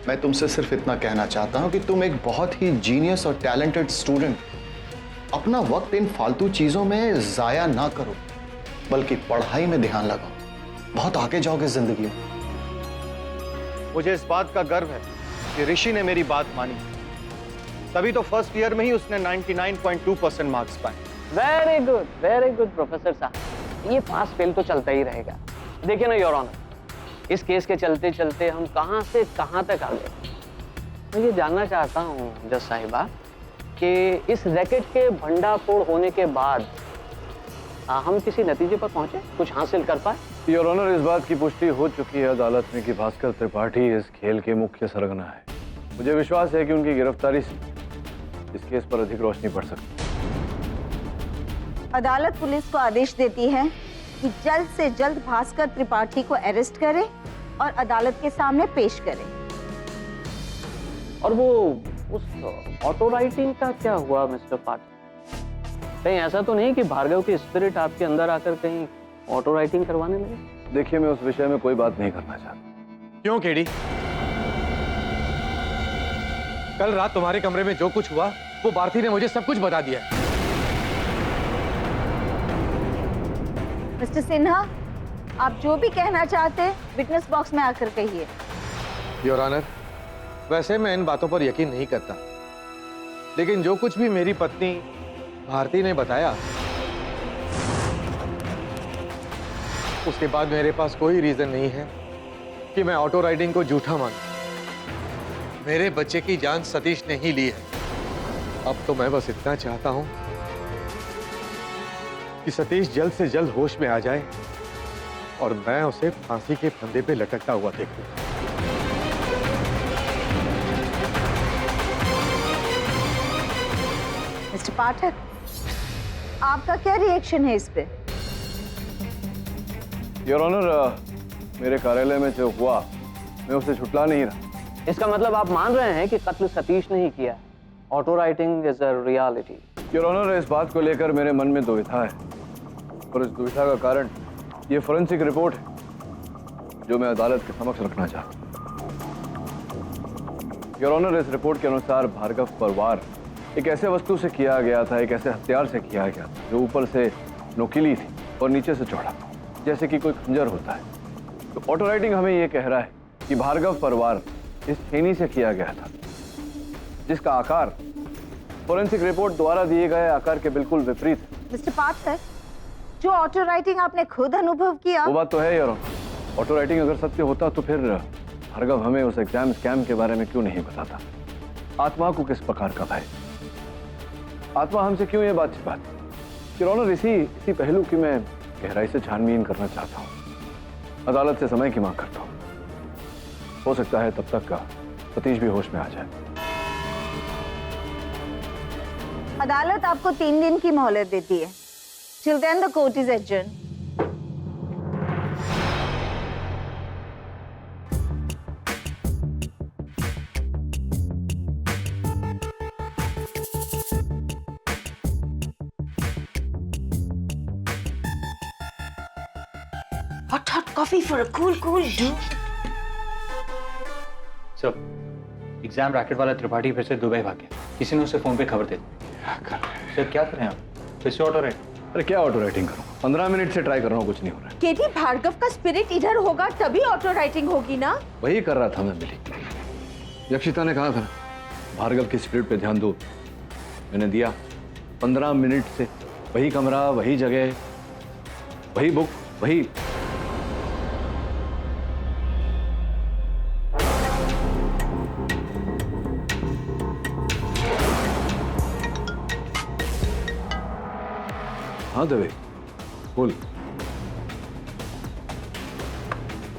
मैं तुमसे सिर्फ इतना कहना चाहता हूं कि तुम एक बहुत ही जीनियस और टैलेंटेड स्टूडेंट, अपना वक्त इन फालतू चीजों में जाया ना करो, बल्कि पढ़ाई में ध्यान लगाओ। बहुत आगे जाओगे जिंदगी में। मुझे इस बात का गर्व है कि ऋषि ने मेरी बात मानी, तभी तो फर्स्ट ईयर में ही उसने 99.2% मार्क्स पाए। वेरी गुड प्रोफेसर साहब। ये पास फेल तो चलता ही रहेगा। देखिए ना योर ऑनर, इस केस के चलते चलते हम कहां से कहां तक आ गए। मैं ये जानना चाहता हूं जज साहिबा कि इस रैकेट के भंडाफोड़ होने के बाद हम किसी नतीजे पर पहुंचे, कुछ हासिल कर पाए? योर ऑनर, इस बात की पुष्टि हो चुकी है अदालत में कि भास्कर त्रिपाठी इस खेल के मुख्य सरगना है। मुझे विश्वास है कि उनकी गिरफ्तारी से इस केस पर अधिक रोशनी पड़ सकती है। अदालत पुलिस को आदेश देती है कि जल्द से जल्द भास्कर त्रिपाठी को अरेस्ट करे और अदालत के सामने पेश करे। और वो उस ऑटो राइटिंग का क्या हुआ मिस्टर पाठक? कहीं ऐसा तो नहीं कि भार्गव की स्पिरिट आपके अंदर आकर कहीं ऑटो राइटिंग करवाने लगे? देखिए, मैं उस विषय में कोई बात नहीं करना चाहता। क्यों केडी? कल रात तुम्हारे कमरे में जो कुछ हुआ वो भारती ने मुझे सब कुछ बता दिया है। मिस्टर सिन्हा, आप जो भी कहना चाहते हैं विटनेस बॉक्स में आकर कहिए। योर ऑनर, वैसे मैं इन बातों पर यकीन नहीं करता, लेकिन जो कुछ भी मेरी पत्नी भारती ने बताया, उसके बाद मेरे पास कोई रीजन नहीं है कि मैं ऑटो राइडिंग को झूठा मानूं। मेरे बच्चे की जान सतीश ने ही ली है। अब तो मैं बस इतना चाहता हूं कि सतीश जल्द से जल्द होश में आ जाए और मैं उसे फांसी के फंदे पे लटकता हुआ देखूं। मिस्टर पाठक, आपका क्या रिएक्शन है इस पे? योर ऑनर, मेरे कार्यालय में जो हुआ मैं उसे छुटला नहीं रहा। इसका मतलब आप मान रहे हैं कि कत्ल सतीश ने ही किया? Auto writing is a reality. Your honour, इस बात को लेकर मेरे मन में दुविधा है, और इस दुविधा का कारण ये फोरेंसिक रिपोर्ट है जो मैं अदालत के समक्ष रखना चाहता हूं। योर ऑनर, इस रिपोर्ट के अनुसार भार्गव पर वार एक ऐसे वस्तु से किया गया था, एक ऐसे हथियार से किया गया था जो ऊपर से नोकीली थी और नीचे से चौड़ा, जैसे कि कोई खंजर होता है। तो ऑटो राइटिंग हमें यह कह रहा है कि भार्गव पर वार इस छेनी से किया गया था, जिसका आकार फोरेंसिक रिपोर्ट द्वारा दिए गए आकार के बिल्कुल विपरीत है। मिस्टर पाठक, जो ऑटो राइटिंग आपने खुद अनुभव किया, वो बात तो है यार। ऑटो राइटिंग अगर सत्य होता तो फिर भार्गव हमें उस एग्जाम स्कैम के बारे में क्यों नहीं बताता? आत्मा को किस प्रकार का भय? आत्मा हमसे क्यों ये बात छिपाती? योर ऑनर, इसी पहलू की मैं गहराई से छानबीन करना चाहता हूँ। अदालत से समय की मांग करता हूँ। हो सकता है तब तक का सतीश भी होश में आ जाए। अदालत आपको 3 दिन की मोहलत देती है। Till then the court is adjourned. hot coffee for a cool dude. Sir, exam racket वाला त्रिपाठी फिर से दुबई भाग गया। किसी ने उसे फोन पे खबर दे दी। सर क्या करें आप? फिर से ऑटो राइट? अरे क्या ऑटो राइटिंग करूँ? 15 मिनट से ट्राई कर रहा हूँ, कुछ नहीं हो रहा है। केटी, भार्गव का स्पिरिट इधर होगा तभी ऑटो राइटिंग होगी ना? वही कर रहा था मैं मिली। यक्षिता ने कहा था भार्गव की स्पिरिट पे ध्यान दो, मैंने दिया। 15 मिनट से वही कमरा, वही जगह, वही बुक, वही। हाँ दवे बोल।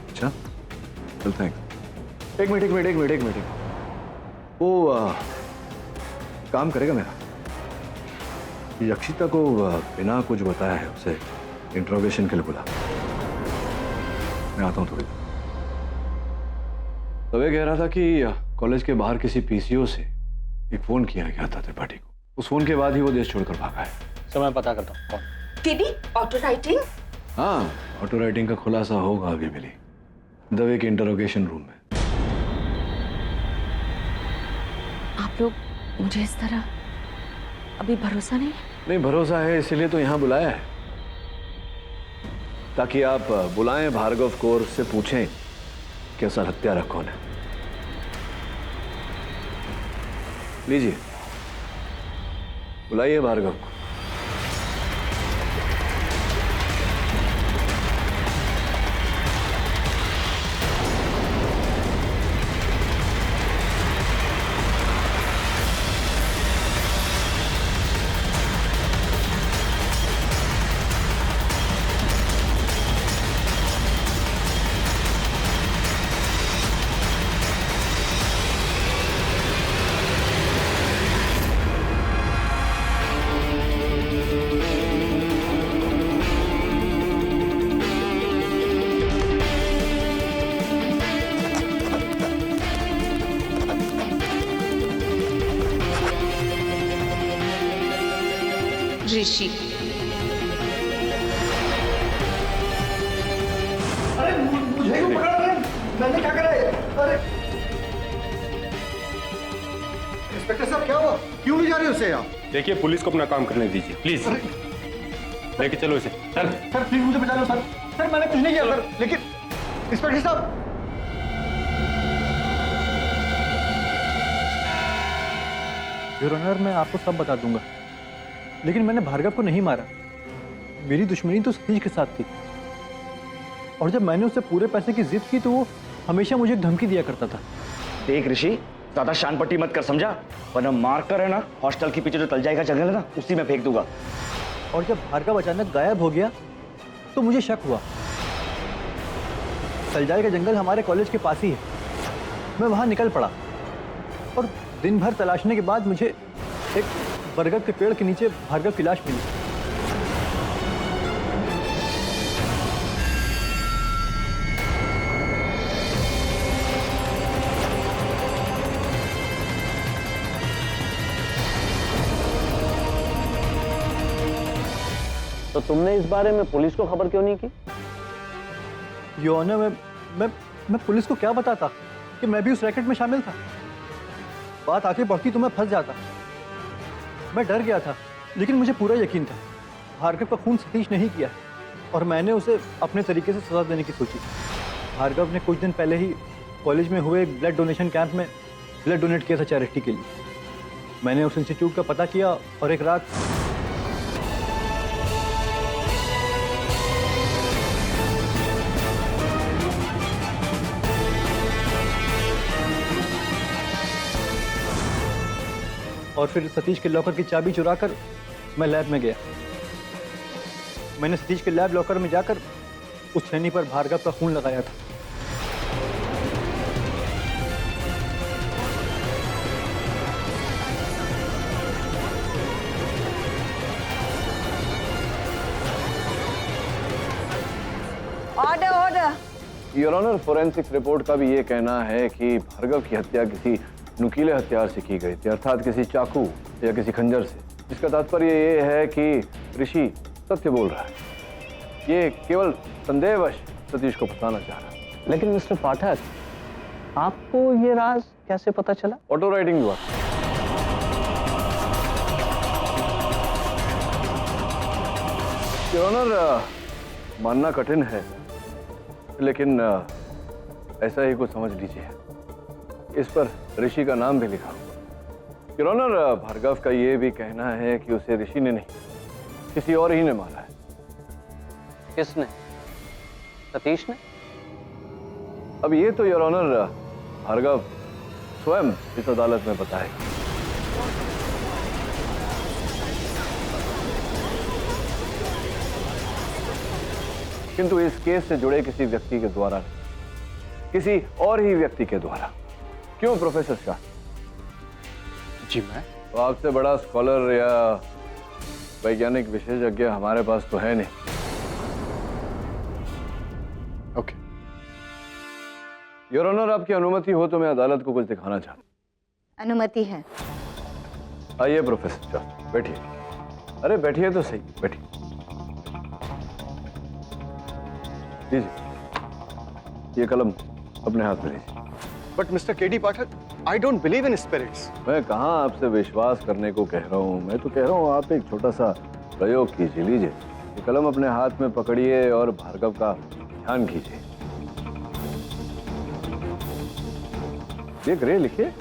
अच्छा चल, थैंक्स। एक मिनट। वो काम करेगा मेरा? यक्षिता को बिना कुछ बताया है उसे इंट्रोगेशन के लिए बुला। मैं आता हूँ थोड़ी देर। दवे कह रहा था कि कॉलेज के बाहर किसी पीसीओ से एक फोन किया गया था त्रिपाठी को। उस फोन के बाद ही वो देश छोड़कर भागा है। सर मैं पता करता हूँ कौन। केटी, ऑटो राइटिंग? हाँ, ऑटो राइटिंग का खुलासा होगा अभी मिली, दवे के इंटरोगेशन रूम में। आप लोग मुझे इस तरह अभी भरोसा नहीं? नहीं, भरोसा है, इसीलिए तो यहां बुलाया है, ताकि आप बुलाएं भार्गव को और उससे पूछें कि असल हत्यारा कौन है। लीजिए, बुलाइए भार्गव को। ऋषि। अरे मुझे क्यों पकड़ा रहे? मैंने क्या करा है? अरे इंस्पेक्टर साहब, क्या हुआ? क्यों ले जा रहे हो उसे आप? देखिए, पुलिस को अपना काम करने दीजिए प्लीज। लेके चलो इसे, चल। सर प्लीज मुझे बचा लो सर। सर मैंने कुछ नहीं किया सर, लेकिन इंस्पेक्टर साहब। योर ऑनर, मैं आपको सब बता दूंगा, लेकिन मैंने भार्गव को नहीं मारा। मेरी दुश्मनी तो सतीश के साथ थी, और जब मैंने उससे पूरे पैसे की जिद की तो वो हमेशा मुझे धमकी दिया करता था। देख ऋषि, ज्यादा शान पट्टी मत कर, समझा? वरना मार कर है ना, हॉस्टल के पीछे जो तल जाएगा जंगल है ना, उसी में फेंक दूंगा। और जब भार्गव अचानक गायब हो गया तो मुझे शक हुआ। तलजाई का जंगल हमारे कॉलेज के पास ही है। मैं वहां निकल पड़ा और दिन भर तलाशने के बाद मुझे एक बरगद के पेड़ के नीचे भार्गव की लाश मिली। तो तुमने इस बारे में पुलिस को खबर क्यों नहीं की? योर ऑनर, मैं पुलिस को क्या बताता कि मैं भी उस रैकेट में शामिल था। बात आगे बढ़ती तो मैं फंस जाता। मैं डर गया था, लेकिन मुझे पूरा यकीन था भार्गव का खून सतीश नहीं किया, और मैंने उसे अपने तरीके से सजा देने की सोची। भार्गव ने कुछ दिन पहले ही कॉलेज में हुए एक ब्लड डोनेशन कैंप में ब्लड डोनेट किया था चैरिटी के लिए। मैंने उस इंस्टीट्यूट का पता किया और एक रात और फिर सतीश के लॉकर की चाबी चुराकर मैं लैब में गया। मैंने सतीश के लैब लॉकर में जाकर उस छेनी पर भार्गव का खून लगाया था। Order order. Your honour, forensics report का भी ये कहना है कि भार्गव की हत्या किसी नुकीले हथियार से की गई थी, अर्थात किसी चाकू या किसी खंजर से। इसका तात्पर्य ये है कि ऋषि सत्य बोल रहा है। ये केवल संदेहवश सतीश को फंसाना चाह रहा। लेकिन मिस्टर पाठक, आपको ये राज कैसे पता चला? ऑटो राइटिंग हुआ। योर ऑनर, मानना कठिन है, लेकिन ऐसा ही कुछ समझ लीजिए। इस पर ऋषि का नाम भी लिखा हुआ। योर ऑनर, भार्गव का ये भी कहना है कि उसे ऋषि ने नहीं, किसी और ही ने मारा है। किसने? सतीश ने? अब ये तो योर ऑनर भार्गव स्वयं इस अदालत में बताएगा। किंतु इस केस से जुड़े किसी व्यक्ति के द्वारा नहीं, किसी और ही व्यक्ति के द्वारा। क्यों प्रोफेसर शाह? जी मैं तो आपसे बड़ा स्कॉलर या वैज्ञानिक विशेषज्ञ हमारे पास तो है नहीं। ओके। योर ऑनर, आपकी अनुमति हो तो मैं अदालत को कुछ दिखाना चाहता हूं। अनुमति है। आइए प्रोफेसर शाह, बैठिए। अरे बैठिए तो सही, बैठिए। लीजिए, ये कलम अपने हाथ में लीजिए। But mister KD Pathak, I don't believe in spirits. मैं कहाँ आपसे विश्वास करने को कह रहा हूँ, मैं तो कह रहा हूँ आप एक छोटा सा प्रयोग कीजिए। लीजिए, ये कलम अपने हाथ में पकड़िए और भार्गव का ध्यान कीजिए। देख रहे, लिखिए।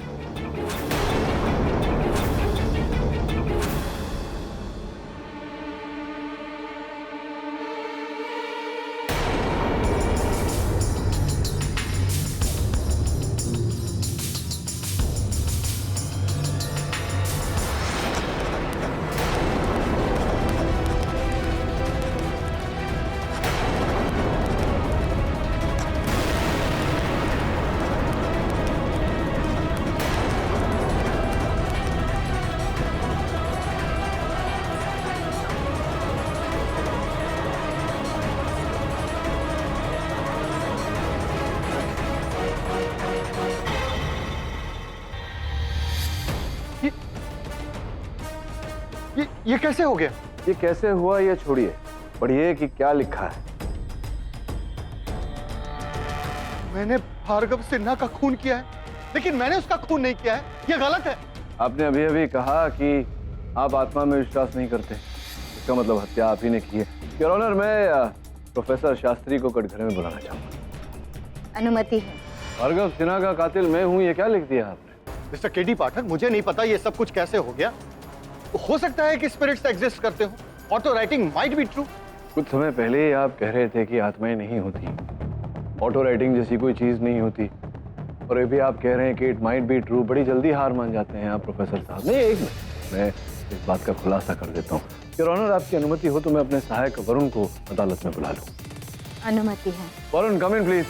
ये कैसे हो गया? ये कैसे हुआ ये छोड़िए, पढ़िए कि क्या लिखा है। मैंने भार्गव सिन्हा का खून किया है, लेकिन मैंने उसका खून नहीं किया है। ये गलत है। आपने अभी अभी कहा कि आप आत्मा में विश्वास नहीं करते, इसका मतलब हत्या आप ही ने की है। योर ऑनर, मैं प्रोफेसर शास्त्री को कटघरे में बुलाना चाहूंगा। अनुमति है। भार्गव सिन्हा का कातिल मैं हूं, ये क्या लिख दिया आपने? मिस्टर केडी पाठक, मुझे नहीं पता ये सब कुछ कैसे हो गया। हो सकता है कि स्पिरिट्स एग्जिस्ट करते हो। Auto writing might be true. कुछ समय पहले ही आप कह रहे थे कि आत्माएं नहीं होती, ऑटो राइटिंग जैसी कोई चीज नहीं होती, और अभी आप कह रहे हैं कि इट माइट बी ट्रू। बड़ी जल्दी हार मान जाते हैं आप प्रोफेसर साहब। नहीं, एक मिनट, मैं इस बात का खुलासा कर देता हूँ। योर ऑनर, आपकी अनुमति हो तो मैं अपने सहायक वरुण को अदालत में बुला लूँ। अनुमति है। वरुण, कम इन प्लीज।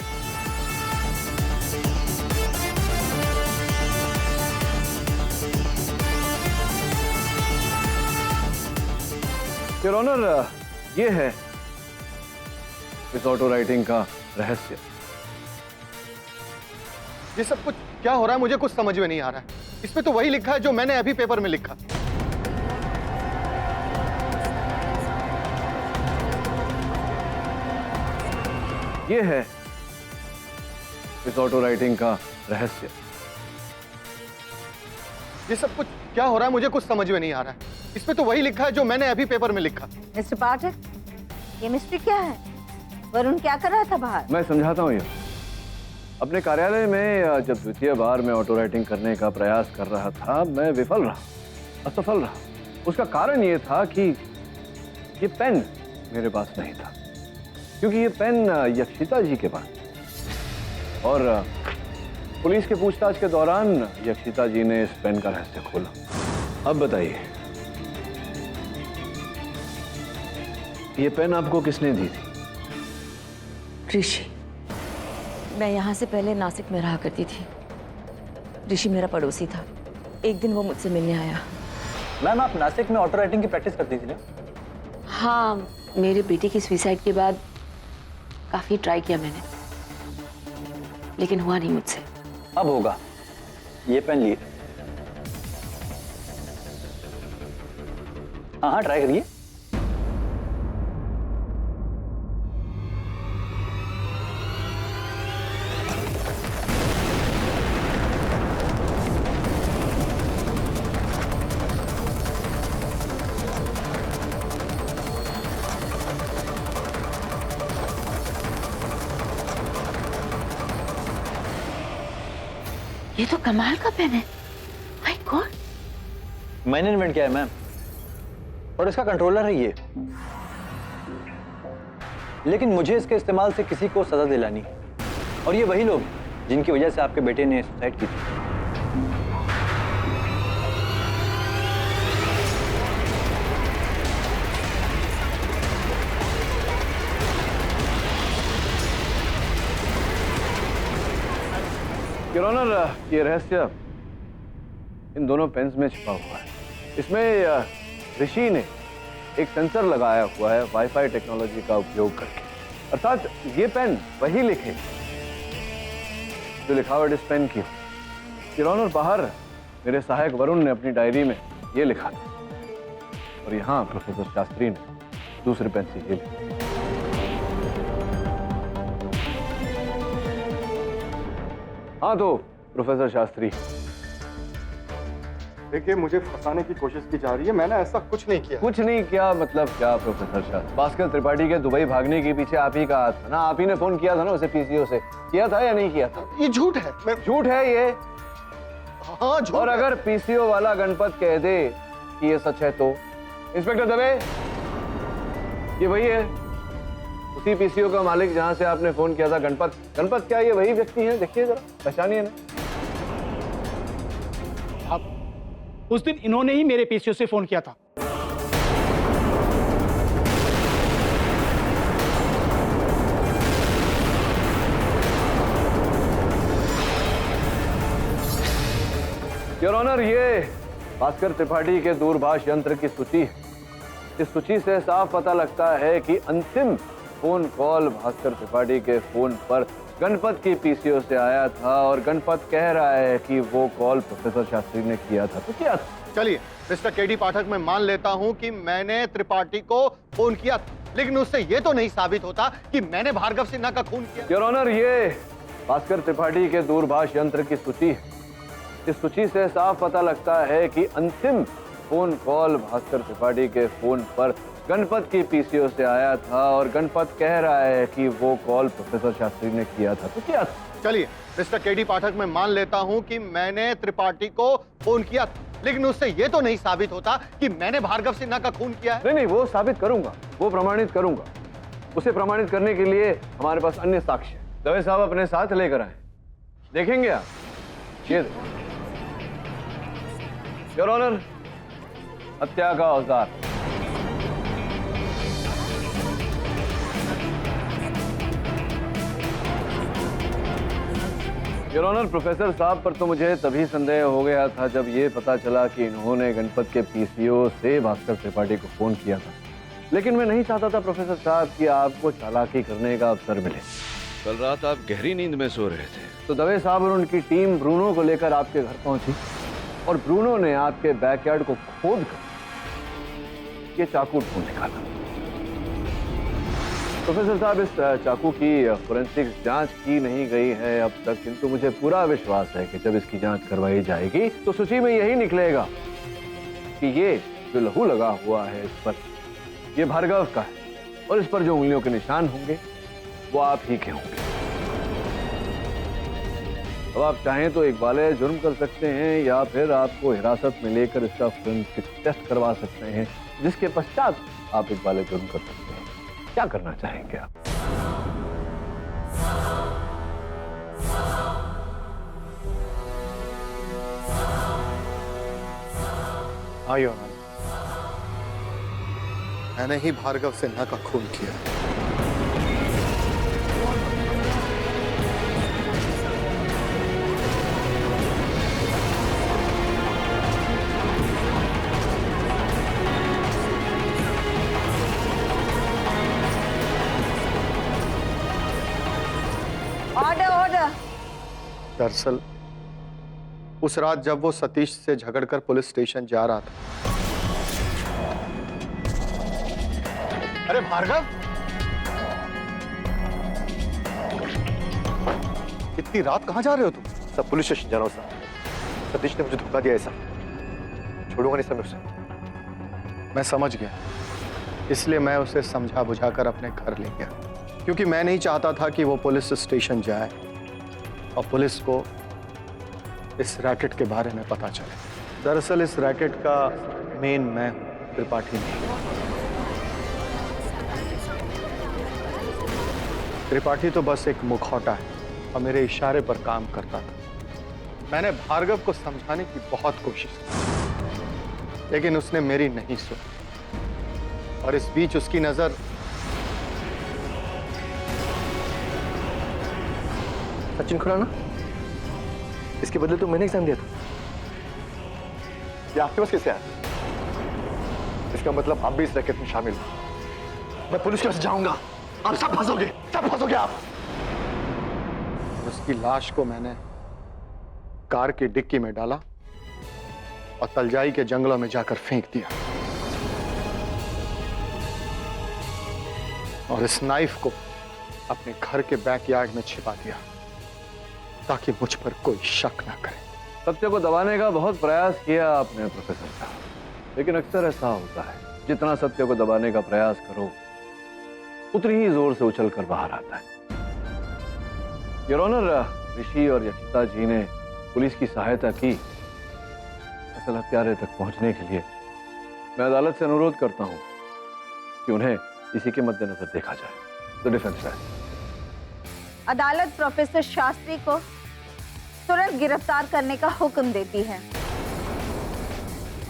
योर ऑनर, ये है इस ऑटो राइटिंग का रहस्य। ये सब कुछ क्या हो रहा है, मुझे कुछ समझ में नहीं आ रहा है। इसमें तो वही लिखा है जो मैंने अभी पेपर में लिखा। ये है इस ऑटो राइटिंग का रहस्य। ये सब कुछ क्या हो रहा है, मुझे कुछ समझ में नहीं आ रहा है। इसमें तो वही लिखा है जो मैंने अभी पेपर में लिखा। मिस्टर पाठक, ये मिस्ट्री क्या है? वरुण क्या कर रहा था बाहर? मैं समझाता हूँ। ये अपने कार्यालय में जब द्वितीय बार मैं ऑटो राइटिंग करने का प्रयास कर रहा था, मैं विफल रहा, असफल रहा। उसका कारण ये था कि ये पेन मेरे पास नहीं था, क्योंकि ये पेन यक्षिता जी के पास, और पुलिस के पूछताछ के दौरान यक्षिता जी ने इस पेन का रहस्य खोला। अब बताइए, ये पेन आपको किसने दी थी? ऋषि। मैं यहाँ से पहले नासिक में रहा करती थी। ऋषि मेरा पड़ोसी था। एक दिन वो मुझसे मिलने आया। मैम, आप नासिक में ऑटो राइटिंग की प्रैक्टिस करती थी ना? हाँ, मेरे बेटे की सुसाइड के बाद काफी ट्राई किया मैंने, लेकिन हुआ नहीं मुझसे। अब होगा। ये पेन लिए। हाँ, ट्राई करिए। ये तो कमाल का पेन है। माय गॉड, मैंने इन्वेंट किया है मैम, और इसका कंट्रोलर है ये। लेकिन मुझे इसके इस्तेमाल से किसी को सजा दिलानी है, और ये वही लोग जिनकी वजह से आपके बेटे ने सुसाइड की थी। योर ऑनर, ये रहस्य इन दोनों पेन्स में छिपा हुआ है। इसमें ऋषि ने एक सेंसर लगाया हुआ है वाईफाई टेक्नोलॉजी का उपयोग करके, अर्थात ये पेन वही लिखे जो लिखावट इस पेन की हो। योर ऑनर, बाहर मेरे सहायक वरुण ने अपनी डायरी में ये लिखा था, और यहाँ प्रोफेसर शास्त्री ने दूसरे पेन से ये लिखा। हाँ तो प्रोफेसर शास्त्री, देखिए, मुझे फंसाने की कोशिश की जा रही है। मैंने ऐसा कुछ नहीं किया। कुछ नहीं किया मतलब क्या प्रोफेसर शास्त्री? भास्कर त्रिपाठी के दुबई भागने के पीछे आप ही का हाथ था ना? आप ही ने फोन किया था ना उसे पीसीओ से? किया था या नहीं किया था? ये झूठ है। झूठ है ये? हाँ झूठ। और अगर पीसीओ वाला गणपत कह दे कि ये सच है तो? इंस्पेक्टर दवे, ये वही है, उसी पीसीओ का मालिक जहां से आपने फोन किया था। गणपत, गणपत क्या ये वही व्यक्ति है? देखिए जरा, पहचानिए ना। उस दिन इन्होंने ही मेरे पीसीओ से फोन किया था। योर ऑनर, ये भास्कर त्रिपाठी के दूरभाष यंत्र की सूची है। इस सूची से साफ पता लगता है कि अंतिम फोन कॉल भास्कर त्रिपाठी के फोन पर गणपत की पीसीओ से आया था, और गणपत कह रहा है कि वो कॉल प्रोफेसर शास्त्री ने किया था। तो क्या था? चलिए मिस्टर केडी पाठक, मैं मान लेता हूं कि मैंने त्रिपाठी को फोन किया था, लेकिन उससे यह तो नहीं साबित होता कि मैंने भार्गव सिन्हा का खून किया। योर ऑनर, ये भास्कर त्रिपाठी के दूरभाष यंत्र की सूची है। इस सूची से साफ पता लगता है कि अंतिम फोन कॉल भास्कर त्रिपाठी के फोन पर गणपत की पीसीओ से आया था, और गणपत कह रहा है कि वो कॉल प्रोफेसर शास्त्री ने किया था। तो क्या था? चलिए मिस्टर केडी पाठक, मैं मान लेता हूं कि मैंने त्रिपाठी को फोन किया था, लेकिन उससे यह तो नहीं साबित होता कि मैंने भार्गव सिन्हा का खून किया है। नहीं, वो साबित करूंगा, वो प्रमाणित करूंगा। उसे प्रमाणित करने के लिए हमारे पास अन्य साक्ष्य है। दवे साहब अपने साथ लेकर आए, देखेंगे आप? ये योर ऑनर, हत्या का औजार। योर ऑनर, प्रोफेसर साहब पर तो मुझे तभी संदेह हो गया था जब ये पता चला कि इन्होंने गणपत के पीसीओ से भास्कर त्रिपाठी को फोन किया था। लेकिन मैं नहीं चाहता था प्रोफेसर साहब कि आपको चालाकी करने का अवसर मिले। कल रात आप गहरी नींद में सो रहे थे, तो दवे साहब और उनकी टीम ब्रूनो को लेकर आपके घर पहुंची, और ब्रूनो ने आपके बैकयार्ड को खोद कर ये चाकू ढूंढ निकाला। प्रोफेसर साहब, इस चाकू की फोरेंसिक जांच की नहीं गई है अब तक, किंतु मुझे पूरा विश्वास है कि जब इसकी जांच करवाई जाएगी तो सूची में यही निकलेगा कि ये जो लहू लगा हुआ है इस पर, ये भार्गव का है, और इस पर जो उंगलियों के निशान होंगे वो आप ही के होंगे। अब आप चाहें तो इकबाले जुर्म कर सकते हैं, या फिर आपको हिरासत में लेकर इसका फोरेंसिक टेस्ट करवा सकते हैं, जिसके पश्चात आप इकबाले जुर्म कर सकते हैं। क्या करना चाहेंगे आप? आइए, मैंने ही भार्गव सिन्हा का खून किया। Order order. दरअसल उस रात जब वो सतीश से झगड़कर पुलिस स्टेशन जा रहा था। अरे भार्गव, इतनी रात कहां जा रहे हो तुम? सब पुलिस स्टेशन जा रहा हूं साहब। सतीश ने मुझे धोखा दिया है साहब, छोड़ूंगा नहीं समय उसे। मैं समझ गया, इसलिए मैं उसे समझा बुझाकर अपने घर ले गया, क्योंकि मैं नहीं चाहता था कि वो पुलिस स्टेशन जाए और पुलिस को इस रैकेट के बारे में पता चले। दरअसल इस रैकेट का मेन मैं हूं, त्रिपाठी नहीं। त्रिपाठी तो बस एक मुखौटा है और मेरे इशारे पर काम करता था। मैंने भार्गव को समझाने की बहुत कोशिश की, लेकिन उसने मेरी नहीं सुनी। और इस बीच उसकी नजर सचिन खुराना, इसके बदले तो मैंने एग्जाम दिया था। ये आपके पास कैसे आया? इसका मतलब आप भी इस रैकेट में शामिल हो। मैं पुलिस के पास जाऊंगा, आप सब फंसोगे आप। उसकी लाश को मैंने कार की डिक्की में डाला और तलजाई के जंगलों में जाकर फेंक दिया। और इस नाइफ को अपने घर के बैकयार्ड में छिपा दिया ताकि मुझ पर कोई शक ना करे। सत्य को दबाने का बहुत प्रयास किया आपने प्रोफेसर साहब, लेकिन अक्सर ऐसा होता है, जितना सत्य को दबाने का प्रयास करो उतनी ही जोर से उछल कर बाहर आता है। योर ऑनर, ऋषि और यक्षिता जी ने पुलिस की सहायता की असल हत्यारे तक पहुंचने के लिए। मैं अदालत से अनुरोध करता हूं कि उन्हें इसी के मद्देनजर देखा जाए। तो डिफेंस राइट। अदालत प्रोफेसर शास्त्री को तुरंत गिरफ्तार करने का हुक्म देती है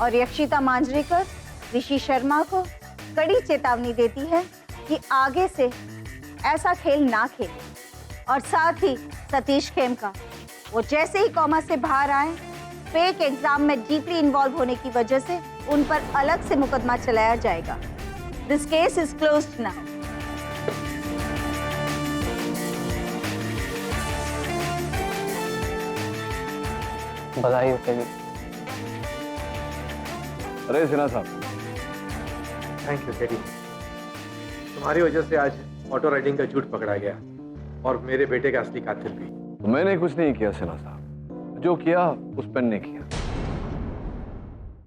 और यक्षिता मांजरेकर ऋषि शर्मा को कड़ी चेतावनी देती है कि आगे से ऐसा खेल ना खेले। और साथ ही सतीश खेमका, वो जैसे ही कॉमा से बाहर आए, फेक एग्जाम में डीपली इन्वॉल्व होने की वजह से उन पर अलग से मुकदमा चलाया जाएगा। This case is closed now. बधाई हो तेरी। अरे सिन्हा साहब, थैंक यू टेडी। तुम्हारी वजह से आज ऑटो राइडिंग का झूठ पकड़ा गया और मेरे बेटे का असली कातिल भी। तो मैंने कुछ नहीं किया सिन्हा साहब, जो किया उस पेन ने किया।